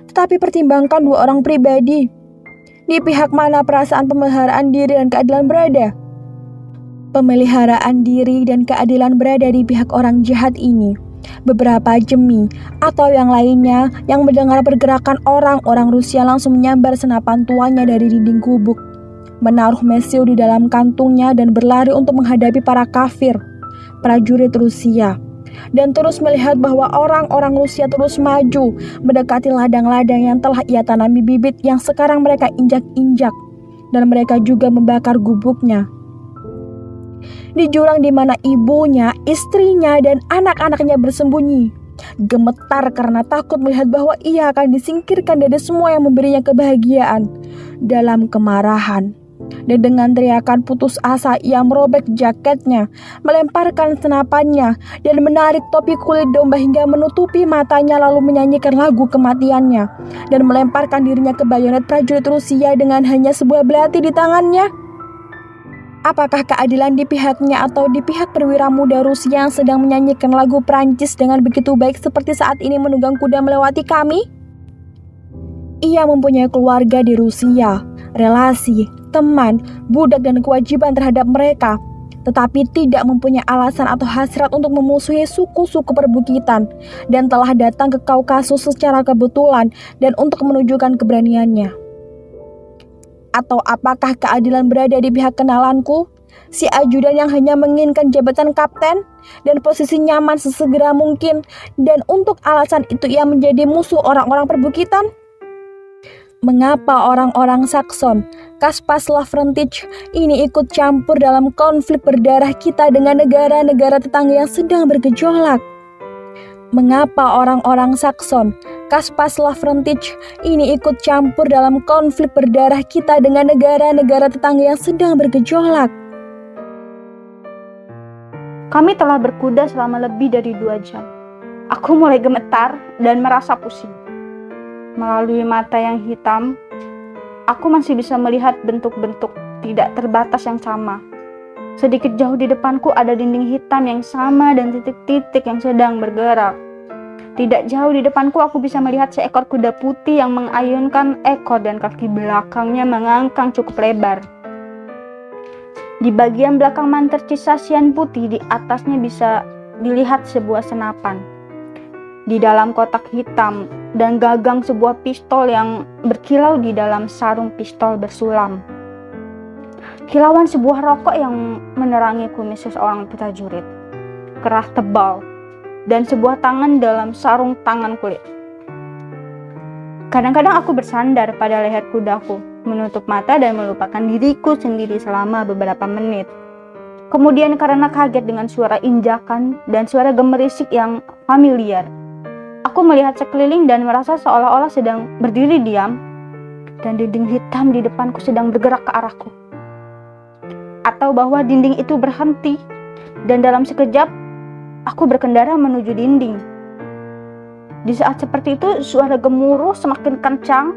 Tetapi pertimbangkan dua orang pribadi. Di pihak mana perasaan pemeliharaan diri dan keadilan berada? Pemeliharaan diri dan keadilan berada di pihak orang jahat ini. Beberapa jemi atau yang lainnya yang mendengar pergerakan orang-orang Rusia langsung menyambar senapan tuanya dari dinding gubuk, menaruh mesiu di dalam kantungnya dan berlari untuk menghadapi para kafir, prajurit Rusia, dan terus melihat bahwa orang-orang Rusia terus maju mendekati ladang-ladang yang telah ia tanami bibit yang sekarang mereka injak-injak, dan mereka juga membakar gubuknya. Di jurang di mana ibunya, istrinya, dan anak-anaknya bersembunyi, gemetar karena takut melihat bahwa ia akan disingkirkan dari semua yang memberinya kebahagiaan. Dalam kemarahan dan dengan teriakan putus asa, ia merobek jaketnya, melemparkan senapannya, dan menarik topi kulit domba hingga menutupi matanya, lalu menyanyikan lagu kematiannya, dan melemparkan dirinya ke bayonet prajurit Rusia dengan hanya sebuah belati di tangannya. Apakah keadilan di pihaknya atau di pihak perwira muda Rusia yang sedang menyanyikan lagu Prancis dengan begitu baik seperti saat ini menunggang kuda melewati kami? Ia mempunyai keluarga di Rusia, relasi, teman, budak dan kewajiban terhadap mereka, tetapi tidak mempunyai alasan atau hasrat untuk memusuhi suku-suku perbukitan, dan telah datang ke Kaukasus secara kebetulan dan untuk menunjukkan keberaniannya. Atau apakah keadilan berada di pihak kenalanku, si ajudan yang hanya menginginkan jabatan kapten dan posisi nyaman sesegera mungkin, dan untuk alasan itu ia menjadi musuh orang-orang perbukitan? Mengapa orang-orang Sakson, Kaspas Lavrentich, ini ikut campur dalam konflik berdarah kita dengan negara-negara tetangga yang sedang bergejolak? Mengapa orang-orang Sakson, Kaspas Lavrentich, ini ikut campur dalam konflik berdarah kita dengan negara-negara tetangga yang sedang bergejolak? Kami telah berkuda selama lebih dari 2 jam. Aku mulai gemetar dan merasa pusing. Melalui mata yang hitam, aku masih bisa melihat bentuk-bentuk tidak terbatas yang sama. Sedikit jauh di depanku ada dinding hitam yang sama dan titik-titik yang sedang bergerak. Tidak jauh di depanku aku bisa melihat seekor kuda putih yang mengayunkan ekor dan kaki belakangnya mengangkang cukup lebar. Di bagian belakang manterci sasian putih, di atasnya bisa dilihat sebuah senapan. Di dalam kotak hitam dan gagang sebuah pistol yang berkilau di dalam sarung pistol bersulam. Kilauan sebuah rokok yang menerangi kumis seseorang prajurit, kerah tebal, dan sebuah tangan dalam sarung tangan kulit. Kadang-kadang aku bersandar pada leher kudaku, menutup mata dan melupakan diriku sendiri selama beberapa menit. Kemudian karena kaget dengan suara injakan dan suara gemerisik yang familiar, aku melihat sekeliling dan merasa seolah-olah sedang berdiri diam, dan dinding hitam di depanku sedang bergerak ke arahku. Atau bahwa dinding itu berhenti, dan dalam sekejap aku berkendara menuju dinding. Di saat seperti itu, suara gemuruh semakin kencang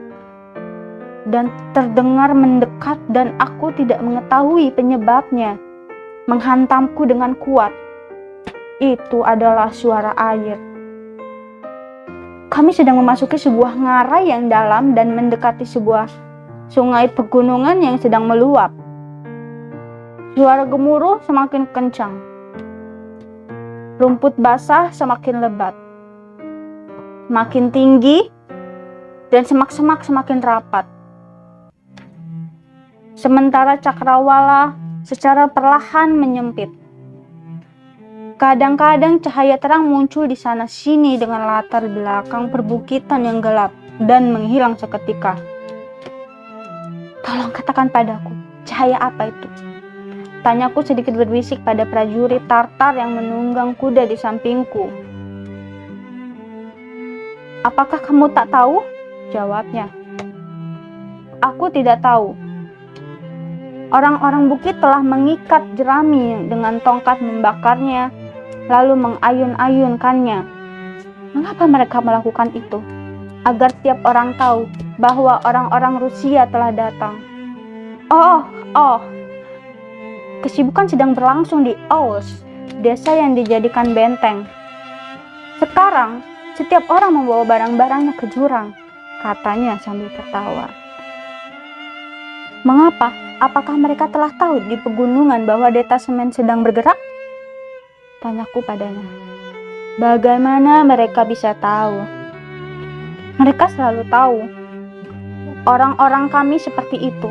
dan terdengar mendekat, dan aku tidak mengetahui penyebabnya, menghantamku dengan kuat. Itu adalah suara air. Kami sedang memasuki sebuah ngarai yang dalam dan mendekati sebuah sungai pegunungan yang sedang meluap. Suara gemuruh semakin kencang. Rumput basah semakin lebat, makin tinggi, dan semak-semak semakin rapat. Sementara cakrawala secara perlahan menyempit. Kadang-kadang cahaya terang muncul di sana-sini dengan latar belakang perbukitan yang gelap dan menghilang seketika. Tolong katakan padaku, cahaya apa itu? Tanyaku sedikit berbisik pada prajurit Tartar yang menunggang kuda di sampingku. Apakah kamu tak tahu? Jawabnya. Aku tidak tahu. Orang-orang bukit telah mengikat jerami dengan tongkat membakarnya, lalu mengayun-ayunkannya. Mengapa mereka melakukan itu? Agar tiap orang tahu bahwa orang-orang Rusia telah datang. Oh, kesibukan sedang berlangsung di Ols, desa yang dijadikan benteng. Sekarang, setiap orang membawa barang-barangnya ke jurang, katanya sambil tertawa. Mengapa? Apakah mereka telah tahu di pegunungan bahwa detasemen sedang bergerak? Tanyaku padanya. Bagaimana mereka bisa tahu? Mereka selalu tahu. Orang-orang kami seperti itu.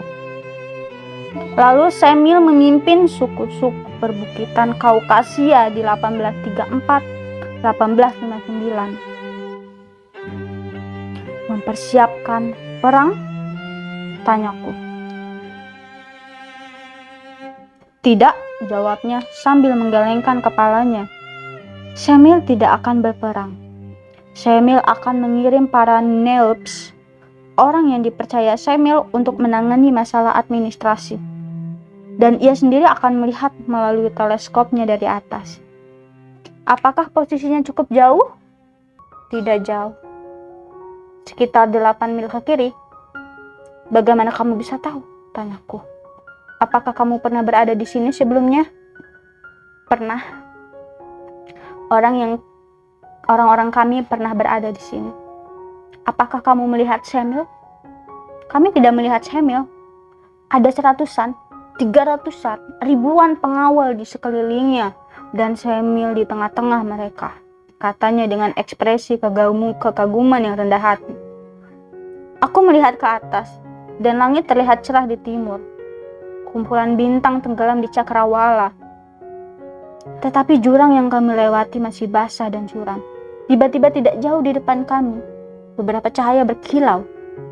Lalu Semil memimpin suku-suku perbukitan Kaukasia di 1834-1859. Mempersiapkan perang? Tanyaku. Tidak, jawabnya sambil menggelengkan kepalanya. Semil tidak akan berperang. Semil akan mengirim para Nelps, orang yang dipercaya Semil untuk menangani masalah administrasi. Dan ia sendiri akan melihat melalui teleskopnya dari atas. Apakah posisinya cukup jauh? Tidak jauh. Sekitar 8 mil ke kiri. Bagaimana kamu bisa tahu? Tanyaku. Apakah kamu pernah berada di sini sebelumnya? Pernah. Orang-orang kami pernah berada di sini. Apakah kamu melihat Semil? Kami tidak melihat Semil. Ada 100-an, 300-an, ribuan pengawal di sekelilingnya dan Semil di tengah-tengah mereka, katanya dengan ekspresi kekaguman yang rendah hati. Aku melihat ke atas dan langit terlihat cerah di timur. Kumpulan bintang tenggelam di cakrawala. Tetapi jurang yang kami lewati masih basah dan curam. Tiba-tiba tidak jauh di depan kami, beberapa cahaya berkilau,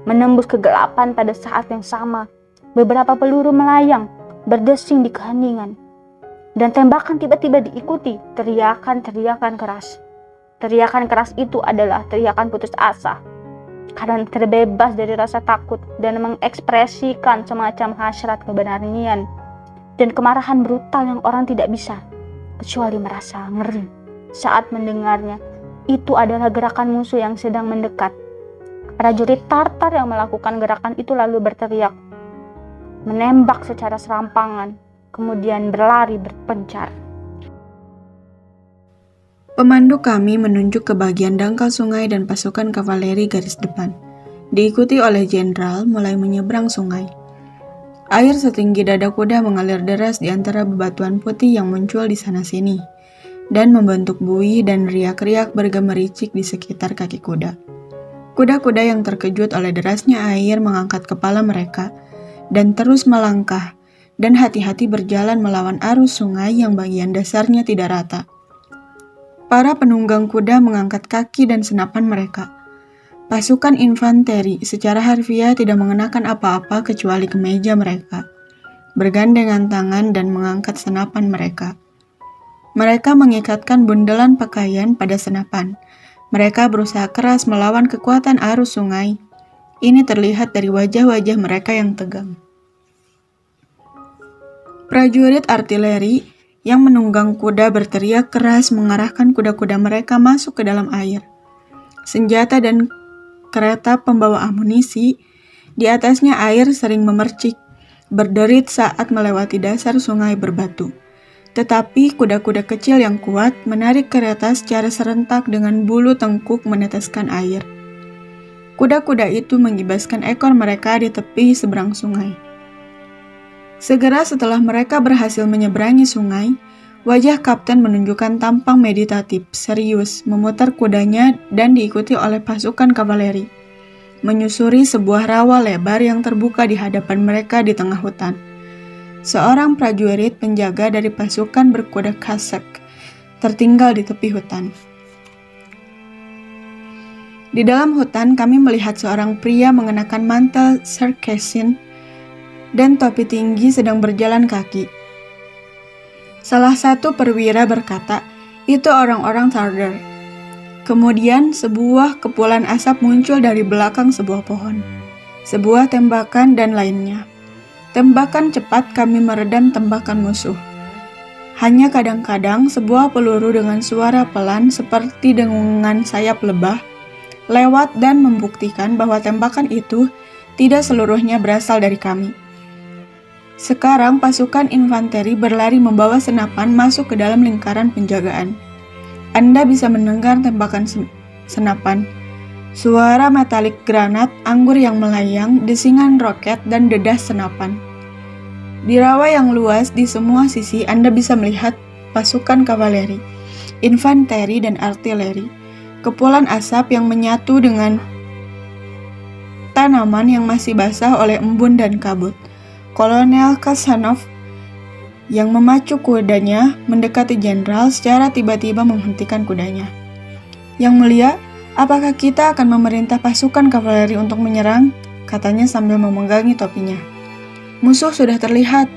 menembus kegelapan pada saat yang sama. Beberapa peluru melayang, berdesing di keheningan. Dan tembakan tiba-tiba diikuti teriakan-teriakan keras. Teriakan keras itu adalah teriakan putus asa. Karena terbebas dari rasa takut dan mengekspresikan semacam hasrat kebenaran dan kemarahan brutal yang orang tidak bisa kecuali merasa ngeri saat mendengarnya. Itu adalah gerakan musuh yang sedang mendekat. Prajurit Tartar yang melakukan gerakan itu lalu berteriak, menembak secara serampangan, kemudian berlari berpencar. Pemandu kami menunjuk ke bagian dangkal sungai dan pasukan kavaleri garis depan, diikuti oleh jenderal mulai menyeberang sungai. Air setinggi dada kuda mengalir deras di antara bebatuan putih yang muncul di sana-sini, dan membentuk buih dan riak-riak bergemericik di sekitar kaki kuda. Kuda-kuda yang terkejut oleh derasnya air mengangkat kepala mereka dan terus melangkah dan hati-hati berjalan melawan arus sungai yang bagian dasarnya tidak rata. Para penunggang kuda mengangkat kaki dan senapan mereka. Pasukan infanteri secara harfiah tidak mengenakan apa-apa kecuali kemeja mereka, bergandengan tangan dan mengangkat senapan mereka. Mereka mengikatkan bundelan pakaian pada senapan. Mereka berusaha keras melawan kekuatan arus sungai. Ini terlihat dari wajah-wajah mereka yang tegang. Prajurit artileri yang menunggang kuda berteriak keras mengarahkan kuda-kuda mereka masuk ke dalam air. Senjata dan kereta pembawa amunisi di atasnya air sering memercik, berderit saat melewati dasar sungai berbatu. Tetapi kuda-kuda kecil yang kuat menarik kereta secara serentak dengan bulu tengkuk meneteskan air. Kuda-kuda itu mengibaskan ekor mereka di tepi seberang sungai. Segera setelah mereka berhasil menyeberangi sungai, Wajah kapten menunjukkan tampang meditatif, serius, memutar kudanya dan diikuti oleh pasukan kavaleri. Menyusuri sebuah rawa lebar yang terbuka di hadapan mereka di tengah hutan. Seorang prajurit penjaga dari pasukan berkuda Kazakh tertinggal di tepi hutan. Di dalam hutan kami melihat seorang pria mengenakan mantel Circassian dan topi tinggi sedang berjalan kaki. Salah satu perwira berkata, "Itu orang-orang Tartar." Kemudian sebuah kepulan asap muncul dari belakang sebuah pohon. Sebuah tembakan dan lainnya. Tembakan cepat kami meredam tembakan musuh. Hanya kadang-kadang sebuah peluru dengan suara pelan seperti dengungan sayap lebah lewat dan membuktikan bahwa tembakan itu tidak seluruhnya berasal dari kami. Sekarang pasukan infanteri berlari membawa senapan masuk ke dalam lingkaran penjagaan. Anda bisa mendengar tembakan senapan, suara metalik granat, anggur yang melayang, desingan roket, dan dedas senapan. Di rawa yang luas di semua sisi Anda bisa melihat pasukan kavaleri, infanteri, dan artileri. Kepulan asap yang menyatu dengan tanaman yang masih basah oleh embun dan kabut. Kolonel Kazanov yang memacu kudanya mendekati jenderal secara tiba-tiba menghentikan kudanya. "Yang mulia, apakah kita akan memerintah pasukan kavaleri untuk menyerang?" katanya sambil memegangi topinya. Musuh sudah terlihat,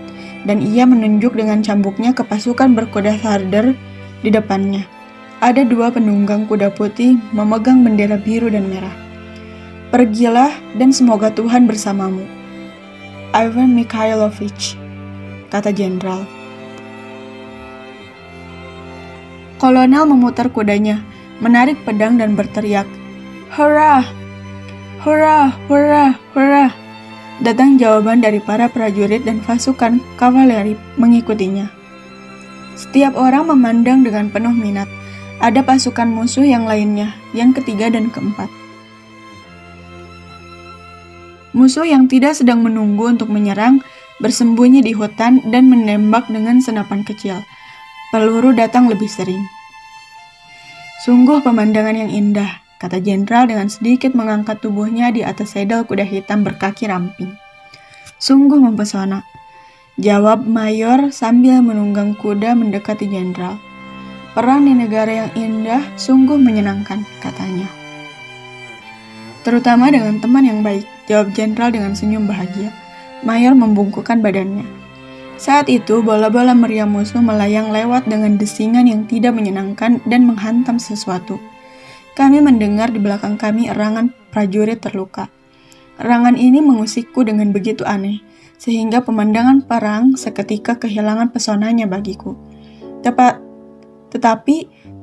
dan ia menunjuk dengan cambuknya ke pasukan berkuda Tartar di depannya. Ada 2 penunggang kuda putih memegang bendera biru dan merah. "Pergilah dan semoga Tuhan bersamamu, Ivan Mikhailovich," kata jenderal. Kolonel memutar kudanya, menarik pedang dan berteriak, "Hurrah! Hurrah! Hurrah! Hurrah!" Datang jawaban dari para prajurit dan pasukan kavaleri mengikutinya. Setiap orang memandang dengan penuh minat. Ada pasukan musuh yang lainnya, yang ketiga dan keempat. Musuh yang tidak sedang menunggu untuk menyerang, bersembunyi di hutan dan menembak dengan senapan kecil. Peluru datang lebih sering. "Sungguh pemandangan yang indah," kata jenderal dengan sedikit mengangkat tubuhnya di atas sedal kuda hitam berkaki ramping. "Sungguh mempesona," jawab mayor sambil menunggang kuda mendekati jenderal. "Perang di negara yang indah sungguh menyenangkan," katanya. "Terutama dengan teman yang baik," jawab jenderal dengan senyum bahagia. Mayor membungkukkan badannya. Saat itu, bola-bola meriam musuh melayang lewat dengan desingan yang tidak menyenangkan dan menghantam sesuatu. Kami mendengar di belakang kami erangan prajurit terluka. Erangan ini mengusikku dengan begitu aneh, sehingga pemandangan perang seketika kehilangan pesonanya bagiku. Tetapi,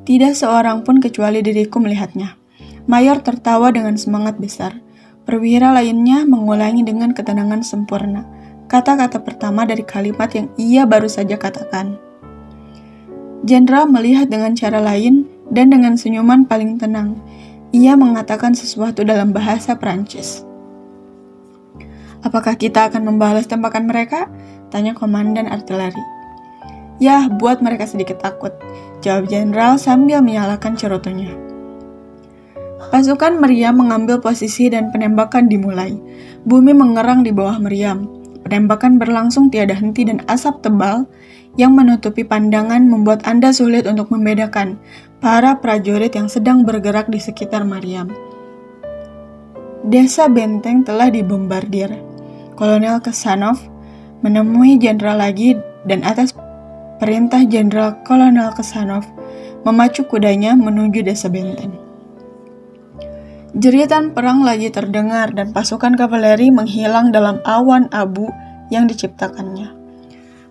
tidak seorang pun kecuali diriku melihatnya. Mayor tertawa dengan semangat besar. Perwira lainnya mengulangi dengan ketenangan sempurna kata-kata pertama dari kalimat yang ia baru saja katakan. Jenderal melihat dengan cara lain dan dengan senyuman paling tenang. Ia mengatakan sesuatu dalam bahasa Prancis. "Apakah kita akan membalas tembakan mereka?" tanya komandan artileri. "Ya, buat mereka sedikit takut," jawab jenderal sambil menyalakan cerutunya. Pasukan meriam mengambil posisi dan penembakan dimulai. Bumi mengerang di bawah meriam. Penembakan berlangsung tiada henti dan asap tebal yang menutupi pandangan membuat Anda sulit untuk membedakan para prajurit yang sedang bergerak di sekitar meriam. Desa benteng telah dibombardir. Kolonel Kazanov menemui jenderal lagi dan atas perintah jenderal Kolonel Kazanov memacu kudanya menuju desa benteng. Jeritan perang lagi terdengar dan pasukan kavaleri menghilang dalam awan abu yang diciptakannya.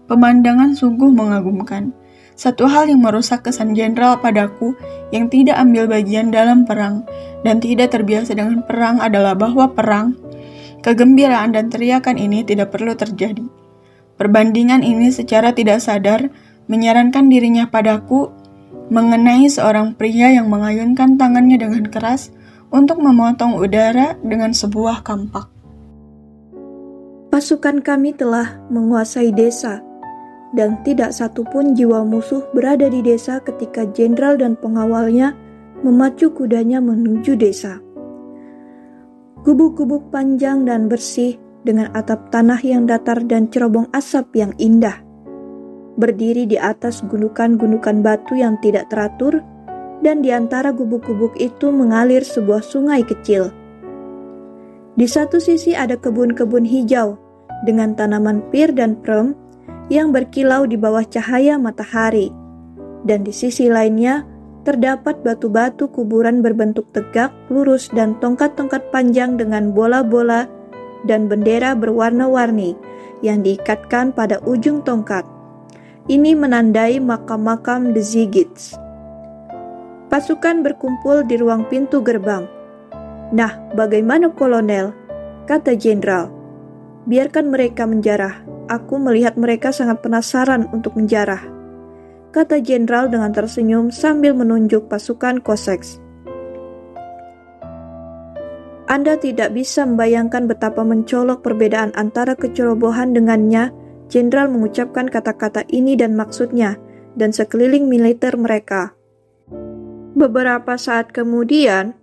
Pemandangan sungguh mengagumkan. Satu hal yang merusak kesan jenderal padaku yang tidak ambil bagian dalam perang dan tidak terbiasa dengan perang adalah bahwa perang, kegembiraan dan teriakan ini tidak perlu terjadi. Perbandingan ini secara tidak sadar menyarankan dirinya padaku mengenai seorang pria yang mengayunkan tangannya dengan keras untuk memotong udara dengan sebuah kampak. Pasukan kami telah menguasai desa. dan tidak satupun jiwa musuh berada di desa ketika jenderal dan pengawalnya memacu kudanya menuju desa. Gubuk-gubuk panjang dan bersih dengan atap tanah yang datar dan cerobong asap yang indah. Berdiri di atas gundukan-gundukan batu yang tidak teratur, dan di antara gubuk-gubuk itu mengalir sebuah sungai kecil. Di satu sisi ada kebun-kebun hijau dengan tanaman pir dan prem yang berkilau di bawah cahaya matahari, dan di sisi lainnya terdapat batu-batu kuburan berbentuk tegak, lurus, dan tongkat-tongkat panjang dengan bola-bola dan bendera berwarna-warni yang diikatkan pada ujung tongkat. Ini menandai makam-makam The Zigits. Pasukan berkumpul di ruang pintu gerbang. "Nah, bagaimana kolonel?" kata jenderal. "Biarkan mereka menjarah. Aku melihat mereka sangat penasaran untuk menjarah," kata jenderal dengan tersenyum sambil menunjuk pasukan Cossacks. Anda tidak bisa membayangkan betapa mencolok perbedaan antara kecerobohan dengannya. Jenderal mengucapkan kata-kata ini dan maksudnya, dan sekeliling militer mereka. Beberapa saat kemudian,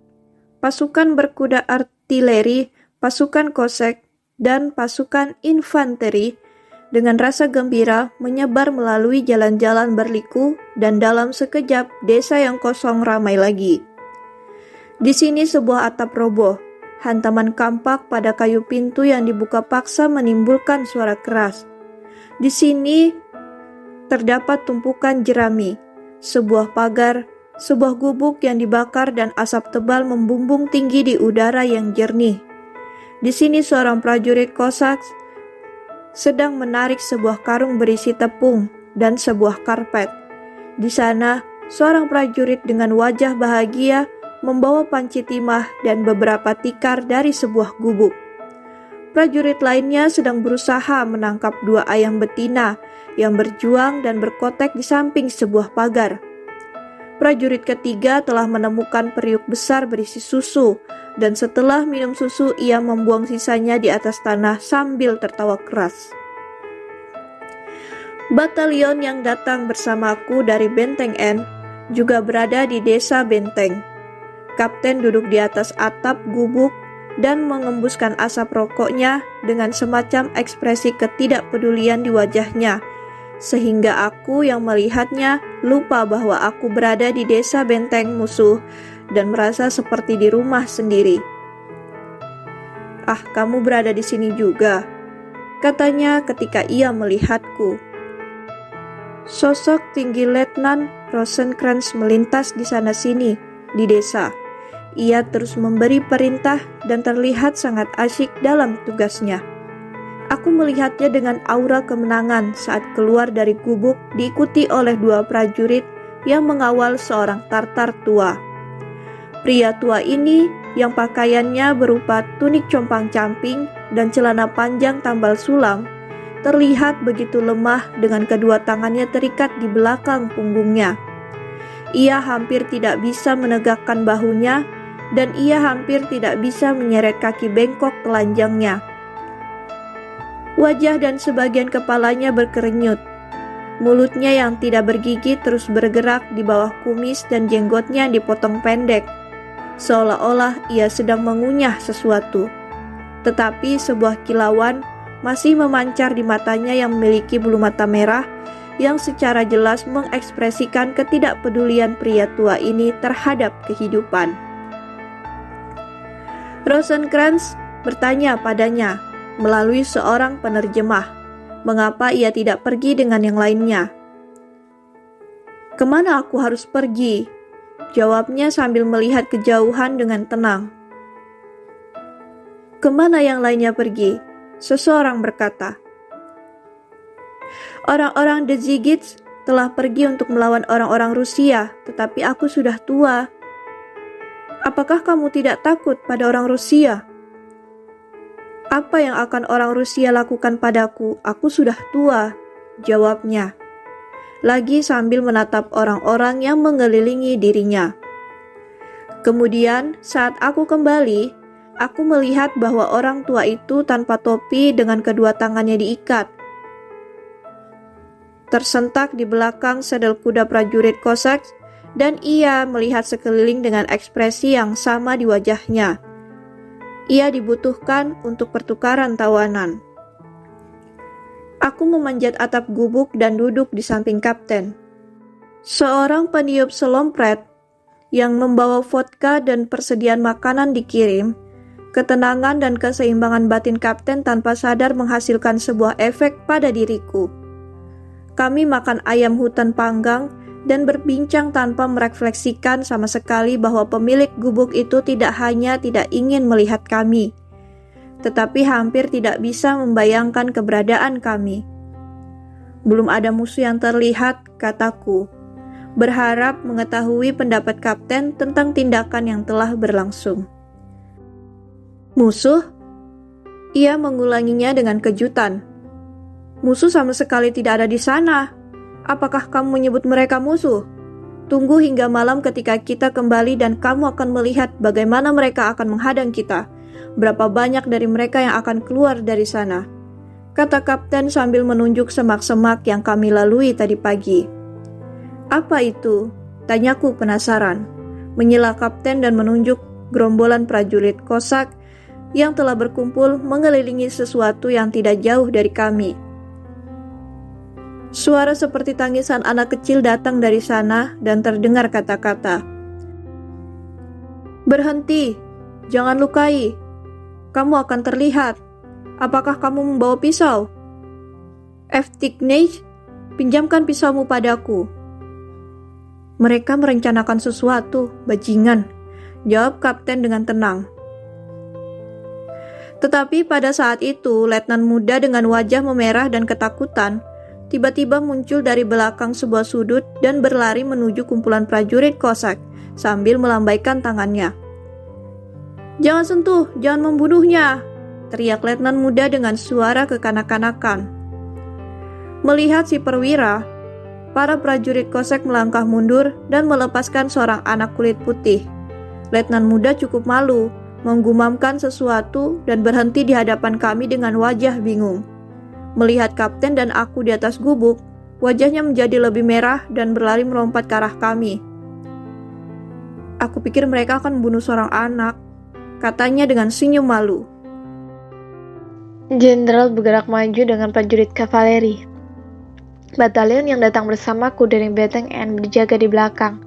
pasukan berkuda artileri, pasukan Kosek, dan pasukan infanteri dengan rasa gembira menyebar melalui jalan-jalan berliku, dan dalam sekejap desa yang kosong ramai lagi. Di sini sebuah atap roboh, hantaman kampak pada kayu pintu yang dibuka paksa menimbulkan suara keras. Di sini terdapat tumpukan jerami, sebuah pagar, sebuah gubuk yang dibakar dan asap tebal membumbung tinggi di udara yang jernih. Di sini seorang prajurit Cossacks sedang menarik sebuah karung berisi tepung dan sebuah karpet. Di sana, seorang prajurit dengan wajah bahagia membawa panci timah dan beberapa tikar dari sebuah gubuk. Prajurit lainnya sedang berusaha menangkap 2 ayam betina yang berjuang dan berkotek di samping sebuah pagar. Prajurit ketiga telah menemukan periuk besar berisi susu, dan setelah minum susu ia membuang sisanya di atas tanah sambil tertawa keras. Batalion yang datang bersamaku dari Benteng N juga berada di desa Benteng. Kapten duduk di atas atap gubuk dan mengembuskan asap rokoknya dengan semacam ekspresi ketidakpedulian di wajahnya, sehingga aku yang melihatnya lupa bahwa aku berada di desa benteng musuh dan merasa seperti di rumah sendiri. "Ah, kamu berada di sini juga," katanya ketika ia melihatku. Sosok tinggi Letnan Rosenkrantz melintas di sana-sini di desa. Ia terus memberi perintah dan terlihat sangat asyik dalam tugasnya. Aku melihatnya dengan aura kemenangan saat keluar dari gubuk diikuti oleh 2 prajurit yang mengawal seorang Tartar tua. Pria tua ini yang pakaiannya berupa tunik compang-camping dan celana panjang tambal sulam terlihat begitu lemah dengan kedua tangannya terikat di belakang punggungnya. Ia hampir tidak bisa menegakkan bahunya dan ia hampir tidak bisa menyeret kaki bengkok telanjangnya. Wajah dan sebagian kepalanya berkerenyut. Mulutnya yang tidak bergigi terus bergerak di bawah kumis dan jenggotnya yang dipotong pendek, seolah-olah ia sedang mengunyah sesuatu. Tetapi sebuah kilauan masih memancar di matanya yang memiliki bulu mata merah yang secara jelas mengekspresikan ketidakpedulian pria tua ini terhadap kehidupan. Rosenkrantz bertanya padanya melalui seorang penerjemah, mengapa ia tidak pergi dengan yang lainnya. "Kemana aku harus pergi?" jawabnya sambil melihat kejauhan dengan tenang. "Kemana yang lainnya pergi?" seseorang berkata. "Orang-orang The Zigits telah pergi untuk melawan orang-orang Rusia, tetapi aku sudah tua." "Apakah kamu tidak takut pada orang Rusia?" "Apa yang akan orang Rusia lakukan padaku? Aku sudah tua," jawabnya. Lagi sambil menatap orang-orang yang mengelilingi dirinya. Kemudian saat aku kembali, aku melihat bahwa orang tua itu tanpa topi dengan kedua tangannya diikat. tersentak di belakang sedel kuda prajurit Kosak, dan ia melihat sekeliling dengan ekspresi yang sama di wajahnya. Ia dibutuhkan untuk pertukaran tawanan. Aku memanjat atap gubuk dan duduk di samping kapten. Seorang peniup selompret yang membawa vodka dan persediaan makanan dikirim. Ketenangan dan keseimbangan batin kapten tanpa sadar menghasilkan sebuah efek pada diriku. Kami makan ayam hutan panggang dan berbincang tanpa merefleksikan sama sekali bahwa pemilik gubuk itu tidak hanya tidak ingin melihat kami, tetapi hampir tidak bisa membayangkan keberadaan kami. Belum ada musuh yang terlihat, kataku, berharap mengetahui pendapat kapten tentang tindakan yang telah berlangsung. Musuh? Ia mengulanginya dengan kejutan. Musuh sama sekali tidak ada di sana. Apakah kamu menyebut mereka musuh? Tunggu hingga malam ketika kita kembali dan kamu akan melihat bagaimana mereka akan menghadang kita. Berapa banyak dari mereka yang akan keluar dari sana, kata kapten sambil menunjuk semak-semak yang kami lalui tadi pagi. Apa itu? Tanyaku penasaran. Menyela kapten dan menunjuk gerombolan prajurit Kosak yang telah berkumpul mengelilingi sesuatu yang tidak jauh dari kami. Suara seperti tangisan anak kecil datang dari sana dan terdengar kata-kata, "Berhenti, jangan lukai. Kamu akan terlihat. Apakah kamu membawa pisau? Eftignage, pinjamkan pisaumu padaku." Mereka merencanakan sesuatu, bajingan, jawab kapten dengan tenang. Tetapi pada saat itu, letnan muda dengan wajah memerah dan ketakutan tiba-tiba muncul dari belakang sebuah sudut dan berlari menuju kumpulan prajurit Kosak sambil melambaikan tangannya. "Jangan sentuh, jangan membunuhnya!" teriak letnan muda dengan suara kekanak-kanakan. Melihat si perwira, para prajurit Kosak melangkah mundur dan melepaskan seorang anak kulit putih. Letnan muda cukup malu, menggumamkan sesuatu dan berhenti di hadapan kami dengan wajah bingung. Melihat kapten dan aku di atas gubuk, wajahnya menjadi lebih merah dan berlari melompat ke arah kami. "Aku pikir mereka akan membunuh seorang anak," katanya dengan senyum malu. Jenderal bergerak maju dengan prajurit kavaleri. Batalion yang datang bersamaku dari Beteng N berjaga di belakang.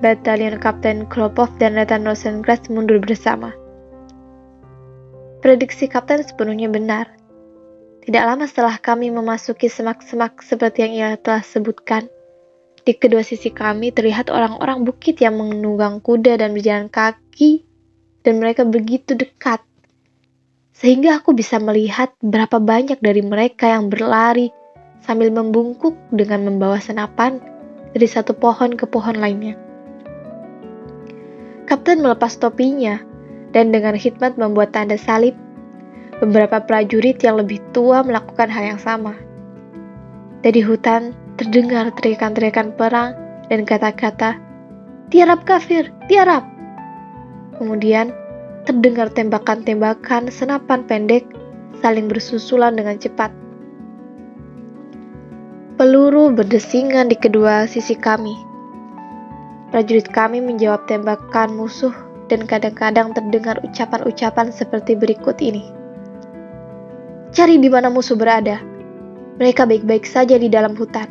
Batalion Kapten Kropov dan Letnan Rosencrantz mundur bersama. Prediksi kapten sepenuhnya benar. Tidak lama setelah kami memasuki semak-semak seperti yang ia telah sebutkan, di kedua sisi kami terlihat orang-orang bukit yang menunggang kuda dan berjalan kaki, dan mereka begitu dekat, sehingga aku bisa melihat berapa banyak dari mereka yang berlari sambil membungkuk dengan membawa senapan dari satu pohon ke pohon lainnya. Kapten melepas topinya dan dengan hikmat membuat tanda salib. Beberapa prajurit yang lebih tua melakukan hal yang sama. Dari hutan terdengar teriakan-teriakan perang dan kata-kata, "Tiarap kafir, tiarap!" Kemudian terdengar tembakan-tembakan senapan pendek saling bersusulan dengan cepat. Peluru berdesingan di kedua sisi kami. Prajurit kami menjawab tembakan musuh dan kadang-kadang terdengar ucapan-ucapan seperti berikut ini. "Cari di mana musuh berada. Mereka baik-baik saja di dalam hutan.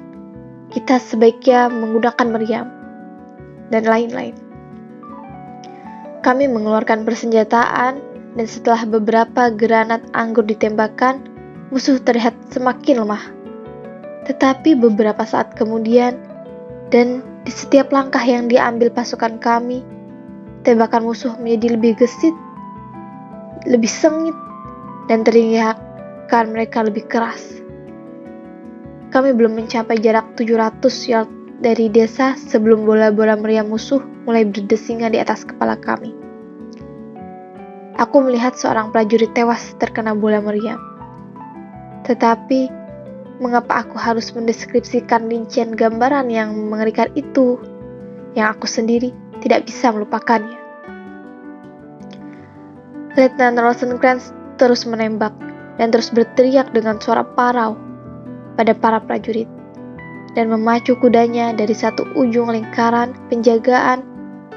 Kita sebaiknya menggunakan meriam." Dan lain-lain. Kami mengeluarkan persenjataan dan setelah beberapa granat anggur ditembakkan, musuh terlihat semakin lemah. Tetapi beberapa saat kemudian, dan di setiap langkah yang diambil pasukan kami, tembakan musuh menjadi lebih gesit, lebih sengit, dan teriakan mereka lebih keras. Kami belum mencapai jarak 700 yard dari desa sebelum bola-bola meriam musuh mulai berdesingan di atas kepala kami. Aku melihat seorang prajurit tewas terkena bola meriam. Tetapi, mengapa aku harus mendeskripsikan rincian gambaran yang mengerikan itu, yang aku sendiri tidak bisa melupakannya? Letnan Rosencrantz terus menembak dan terus berteriak dengan suara parau. pada para prajurit dan memacu kudanya dari satu ujung lingkaran penjagaan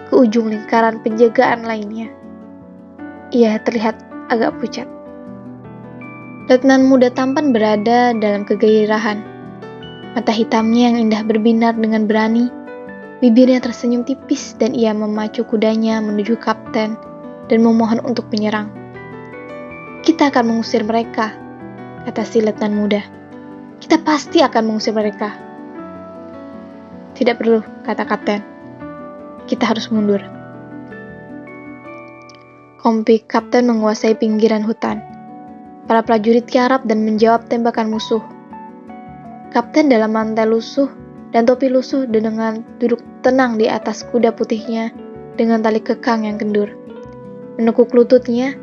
ke ujung lingkaran penjagaan lainnya. Ia terlihat agak pucat. Letnan muda tampan berada dalam kegairahan. Mata hitamnya yang indah berbinar dengan berani. Bibirnya tersenyum tipis dan ia memacu kudanya menuju kapten dan memohon untuk menyerang. "Kita akan mengusir mereka," kata si letnan muda. "Kita pasti akan mengusir mereka." "Tidak perlu," kata kapten. "Kita harus mundur." Kompi kapten menguasai pinggiran hutan. Para prajurit kiarap dan menjawab tembakan musuh. Kapten dalam mantel lusuh dan topi lusuh dan dengan duduk tenang di atas kuda putihnya dengan tali kekang yang kendur. Menekuk lututnya,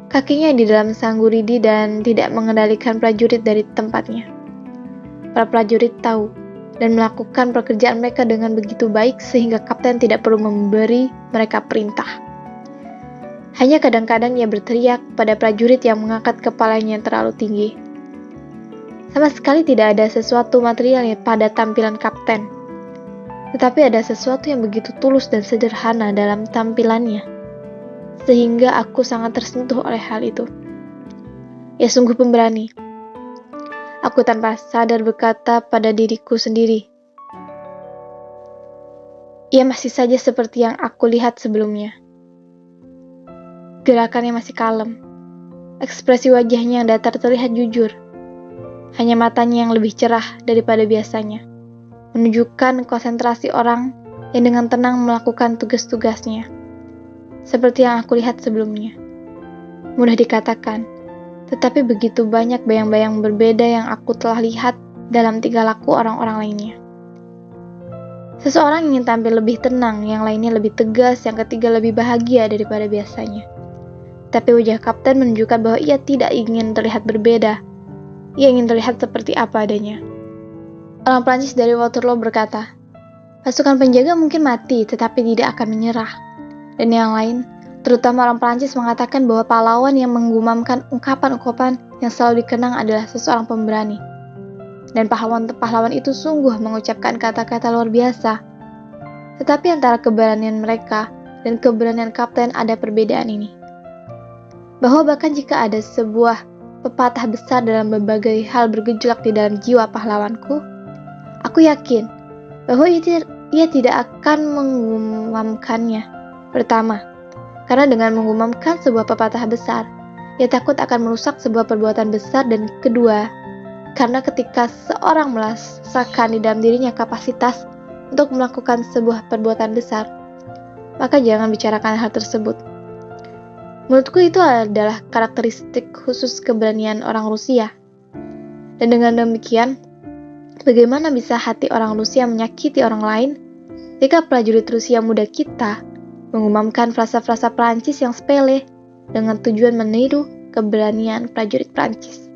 kakinya di dalam sangguridi dan tidak mengendalikan prajurit dari tempatnya. Para prajurit tahu dan melakukan pekerjaan mereka dengan begitu baik sehingga kapten tidak perlu memberi mereka perintah. Hanya kadang-kadang ia berteriak pada prajurit yang mengangkat kepalanya yang terlalu tinggi. Sama sekali tidak ada sesuatu material pada tampilan kapten, tetapi ada sesuatu yang begitu tulus dan sederhana dalam tampilannya, sehingga aku sangat tersentuh oleh hal itu. Ia sungguh pemberani. Aku tanpa sadar berkata pada diriku sendiri, ia masih saja seperti yang aku lihat sebelumnya. Gerakannya masih kalem. Ekspresi wajahnya yang datar terlihat jujur. Hanya matanya yang lebih cerah daripada biasanya, menunjukkan konsentrasi orang yang dengan tenang melakukan tugas-tugasnya. Seperti yang aku lihat sebelumnya. Mudah dikatakan, tetapi begitu banyak bayang-bayang berbeda yang aku telah lihat dalam tingkah laku orang-orang lainnya. Seseorang ingin tampil lebih tenang, yang lainnya lebih tegas, yang ketiga lebih bahagia daripada biasanya. Tapi wajah kapten menunjukkan bahwa ia tidak ingin terlihat berbeda. Ia ingin terlihat seperti apa adanya. Orang Prancis dari Waterloo berkata, "Pasukan penjaga mungkin mati, tetapi tidak akan menyerah." Dan yang lain, terutama orang Prancis, mengatakan bahwa pahlawan yang menggumamkan ungkapan-ungkapan yang selalu dikenang adalah seseorang pemberani. Dan pahlawan itu sungguh mengucapkan kata-kata luar biasa. Tetapi antara keberanian mereka dan keberanian kapten ada perbedaan ini. Bahwa bahkan jika ada sebuah pepatah besar dalam berbagai hal bergejolak di dalam jiwa pahlawanku, aku yakin bahwa ia tidak akan menggumamkannya. Pertama, karena dengan menggumamkan sebuah pepatah besar, ia takut akan merusak sebuah perbuatan besar, dan kedua, karena ketika seorang merasakan di dalam dirinya kapasitas untuk melakukan sebuah perbuatan besar, maka jangan bicarakan hal tersebut. Menurutku itu adalah karakteristik khusus keberanian orang Rusia. Dan dengan demikian, bagaimana bisa hati orang Rusia menyakiti orang lain jika prajurit Rusia muda kita mengumumkan frasa-frasa Prancis yang sepele dengan tujuan meniru keberanian prajurit Prancis.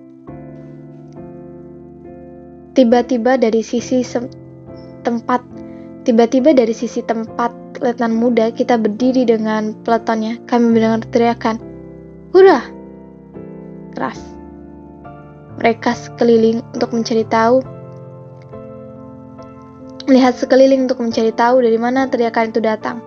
Tiba-tiba dari sisi tempat letnan muda kita berdiri dengan peletonnya, kami mendengar teriakan, "Hurrah!" keras. Mereka melihat sekeliling untuk mencari tahu dari mana teriakan itu datang.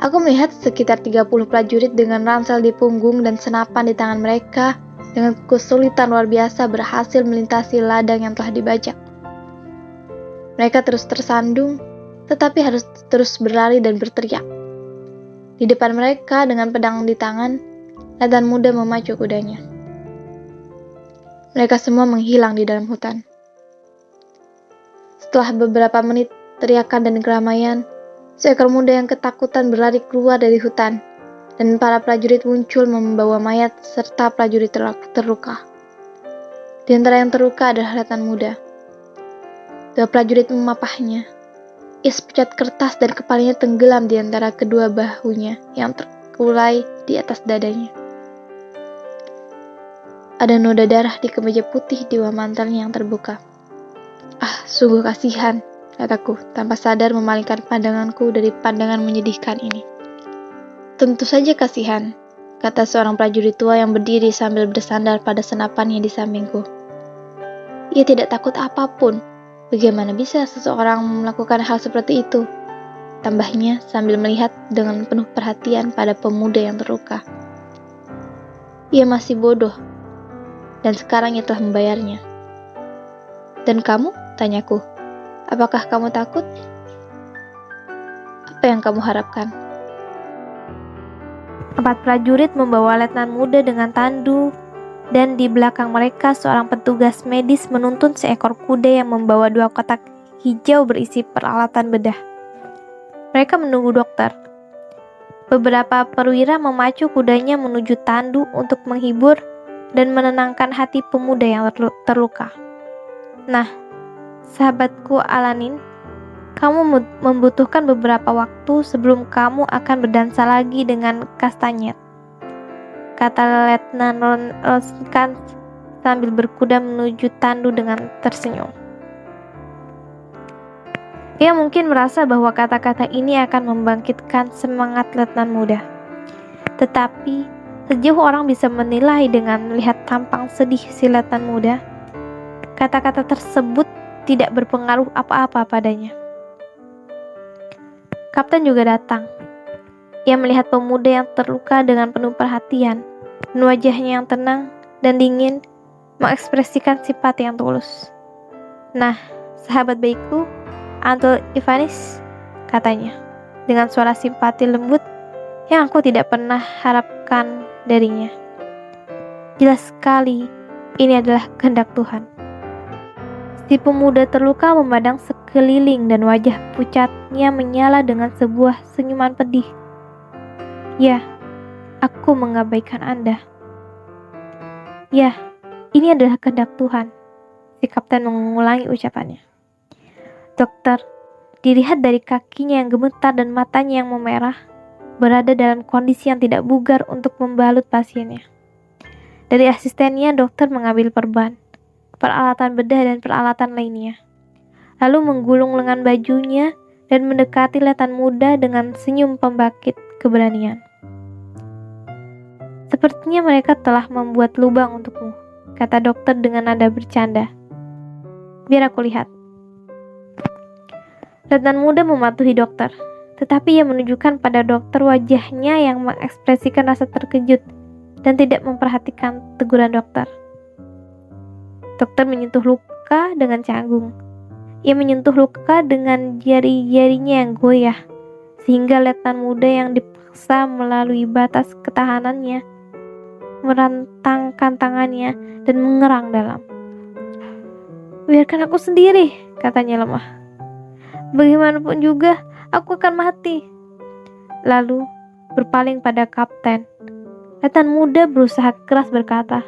Aku melihat sekitar 30 prajurit dengan ransel di punggung dan senapan di tangan mereka dengan kesulitan luar biasa berhasil melintasi ladang yang telah dibajak. Mereka terus tersandung, tetapi harus terus berlari dan berteriak. Di depan mereka dengan pedang di tangan, letnan muda memacu kudanya. Mereka semua menghilang di dalam hutan. Setelah beberapa menit teriakan dan keramaian, seekor muda yang ketakutan berlari keluar dari hutan, dan para prajurit muncul membawa mayat serta prajurit terluka. Di antara yang terluka adalah letnan muda. 2 prajurit memapahnya. Ia sepucat kertas dan kepalanya tenggelam di antara kedua bahunya yang terkulai di atas dadanya. Ada noda darah di kemeja putih di bawah mantelnya yang terbuka. "Ah, sungguh kasihan," kataku, tanpa sadar memalingkan pandanganku dari pandangan menyedihkan ini. "Tentu saja kasihan," kata seorang prajurit tua yang berdiri sambil bersandar pada senapannya di sampingku. Ia tidak takut apapun. Bagaimana bisa seseorang melakukan hal seperti itu? Tambahnya sambil melihat dengan penuh perhatian pada pemuda yang terluka. Ia masih bodoh, dan sekarang ia telah membayarnya. Dan kamu? Tanyaku. Apakah kamu takut? Apa yang kamu harapkan? 4 prajurit membawa letnan muda dengan tandu, dan di belakang mereka seorang petugas medis menuntun seekor kuda yang membawa 2 kotak hijau berisi peralatan bedah. Mereka menunggu dokter. Beberapa perwira memacu kudanya menuju tandu untuk menghibur dan menenangkan hati pemuda yang terluka. Nah, sahabatku Alanin, kamu membutuhkan beberapa waktu sebelum kamu akan berdansa lagi dengan kastanyet, kata Letnan Rosecrans sambil berkuda menuju tandu dengan tersenyum. Ia mungkin merasa bahwa kata-kata ini akan membangkitkan semangat letnan muda. Tetapi, sejauh orang bisa menilai dengan melihat tampang sedih si letnan muda, kata-kata tersebut tidak berpengaruh apa-apa padanya. Kapten juga datang. Ia melihat pemuda yang terluka dengan penuh perhatian, dan wajahnya yang tenang dan dingin mengekspresikan simpati yang tulus. Nah, sahabat baikku, Uncle Ivanis, katanya, dengan suara simpati lembut yang aku tidak pernah harapkan darinya. Jelas sekali, ini adalah kehendak Tuhan. Si pemuda terluka memandang sekeliling dan wajah pucatnya menyala dengan sebuah senyuman pedih. Ya, aku mengabaikan Anda. Ya, ini adalah kehendak Tuhan. Si kapten mengulangi ucapannya. Dokter, dilihat dari kakinya yang gemetar dan matanya yang memerah, berada dalam kondisi yang tidak bugar untuk membalut pasiennya. Dari asistennya, dokter mengambil perban, peralatan bedah dan peralatan lainnya. Lalu menggulung lengan bajunya dan mendekati letnan muda dengan senyum pembangkit keberanian. Sepertinya mereka telah membuat lubang untukmu, kata dokter dengan nada bercanda. Biar aku lihat. Letnan muda mematuhi dokter, tetapi ia menunjukkan pada dokter wajahnya yang mengekspresikan rasa terkejut dan tidak memperhatikan teguran dokter. Dokter menyentuh luka dengan canggung. Ia menyentuh luka dengan jari-jarinya yang goyah, sehingga letnan muda yang dipaksa melalui batas ketahanannya merentangkan tangannya dan mengerang dalam. Biarkan aku sendiri, katanya lemah. Bagaimanapun juga, aku akan mati. Lalu, berpaling pada kapten. Letnan muda berusaha keras berkata,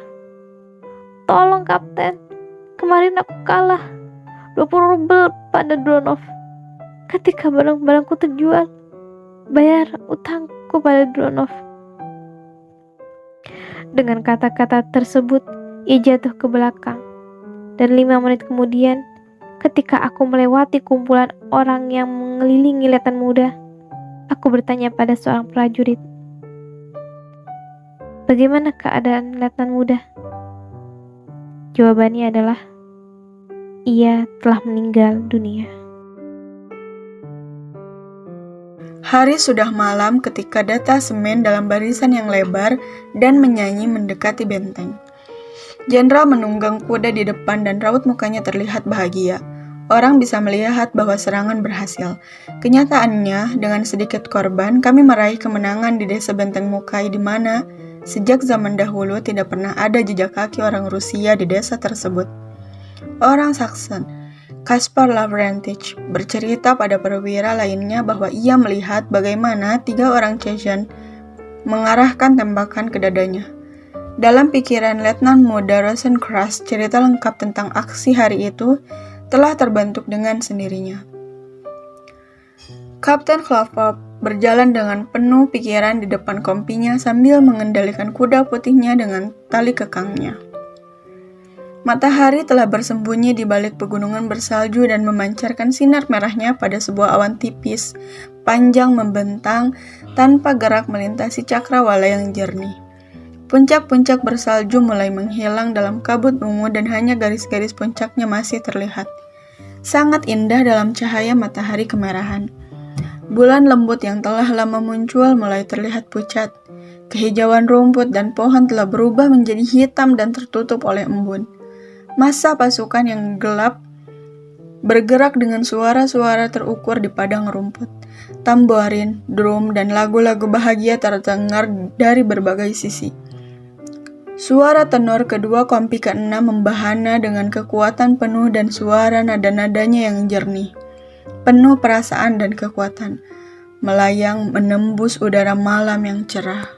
"Tolong kapten, kemarin aku kalah 20 rubel pada Dronov. Ketika barang-barangku terjual, bayar utangku pada Dronov." Dengan kata-kata tersebut, ia jatuh ke belakang. Dan 5 menit kemudian, ketika aku melewati kumpulan orang yang mengelilingi letnan muda, aku bertanya pada seorang prajurit, "Bagaimana keadaan letnan muda?" Jawabannya adalah, ia telah meninggal dunia. Hari sudah malam ketika detasemen dalam barisan yang lebar dan menyanyi mendekati benteng. Jenderal menunggang kuda di depan dan raut mukanya terlihat bahagia. Orang bisa melihat bahwa serangan berhasil. Kenyataannya, dengan sedikit korban, kami meraih kemenangan di desa Benteng Mukai di mana, sejak zaman dahulu tidak pernah ada jejak kaki orang Rusia di desa tersebut. Orang Saxon, Kaspar Lavrentich, bercerita pada perwira lainnya bahwa ia melihat bagaimana 3 orang Chechen mengarahkan tembakan ke dadanya. Dalam pikiran Letnan muda Rosencrantz, cerita lengkap tentang aksi hari itu telah terbentuk dengan sendirinya. Kapten Clover berjalan dengan penuh pikiran di depan kompinya sambil mengendalikan kuda putihnya dengan tali kekangnya. Matahari telah bersembunyi di balik pegunungan bersalju dan memancarkan sinar merahnya pada sebuah awan tipis, panjang membentang, tanpa gerak melintasi cakrawala yang jernih. Puncak-puncak bersalju mulai menghilang dalam kabut ungu dan hanya garis-garis puncaknya masih terlihat. Sangat indah dalam cahaya matahari kemerahan. Bulan lembut yang telah lama muncul mulai terlihat pucat. Kehijauan rumput dan pohon telah berubah menjadi hitam dan tertutup oleh embun. Massa pasukan yang gelap bergerak dengan suara-suara terukur di padang rumput. Tamborin, drum, dan lagu-lagu bahagia terdengar dari berbagai sisi. Suara tenor kedua kompi ke-6 membahana dengan kekuatan penuh dan suara nada-nadanya yang jernih, penuh perasaan dan kekuatan, melayang menembus udara malam yang cerah.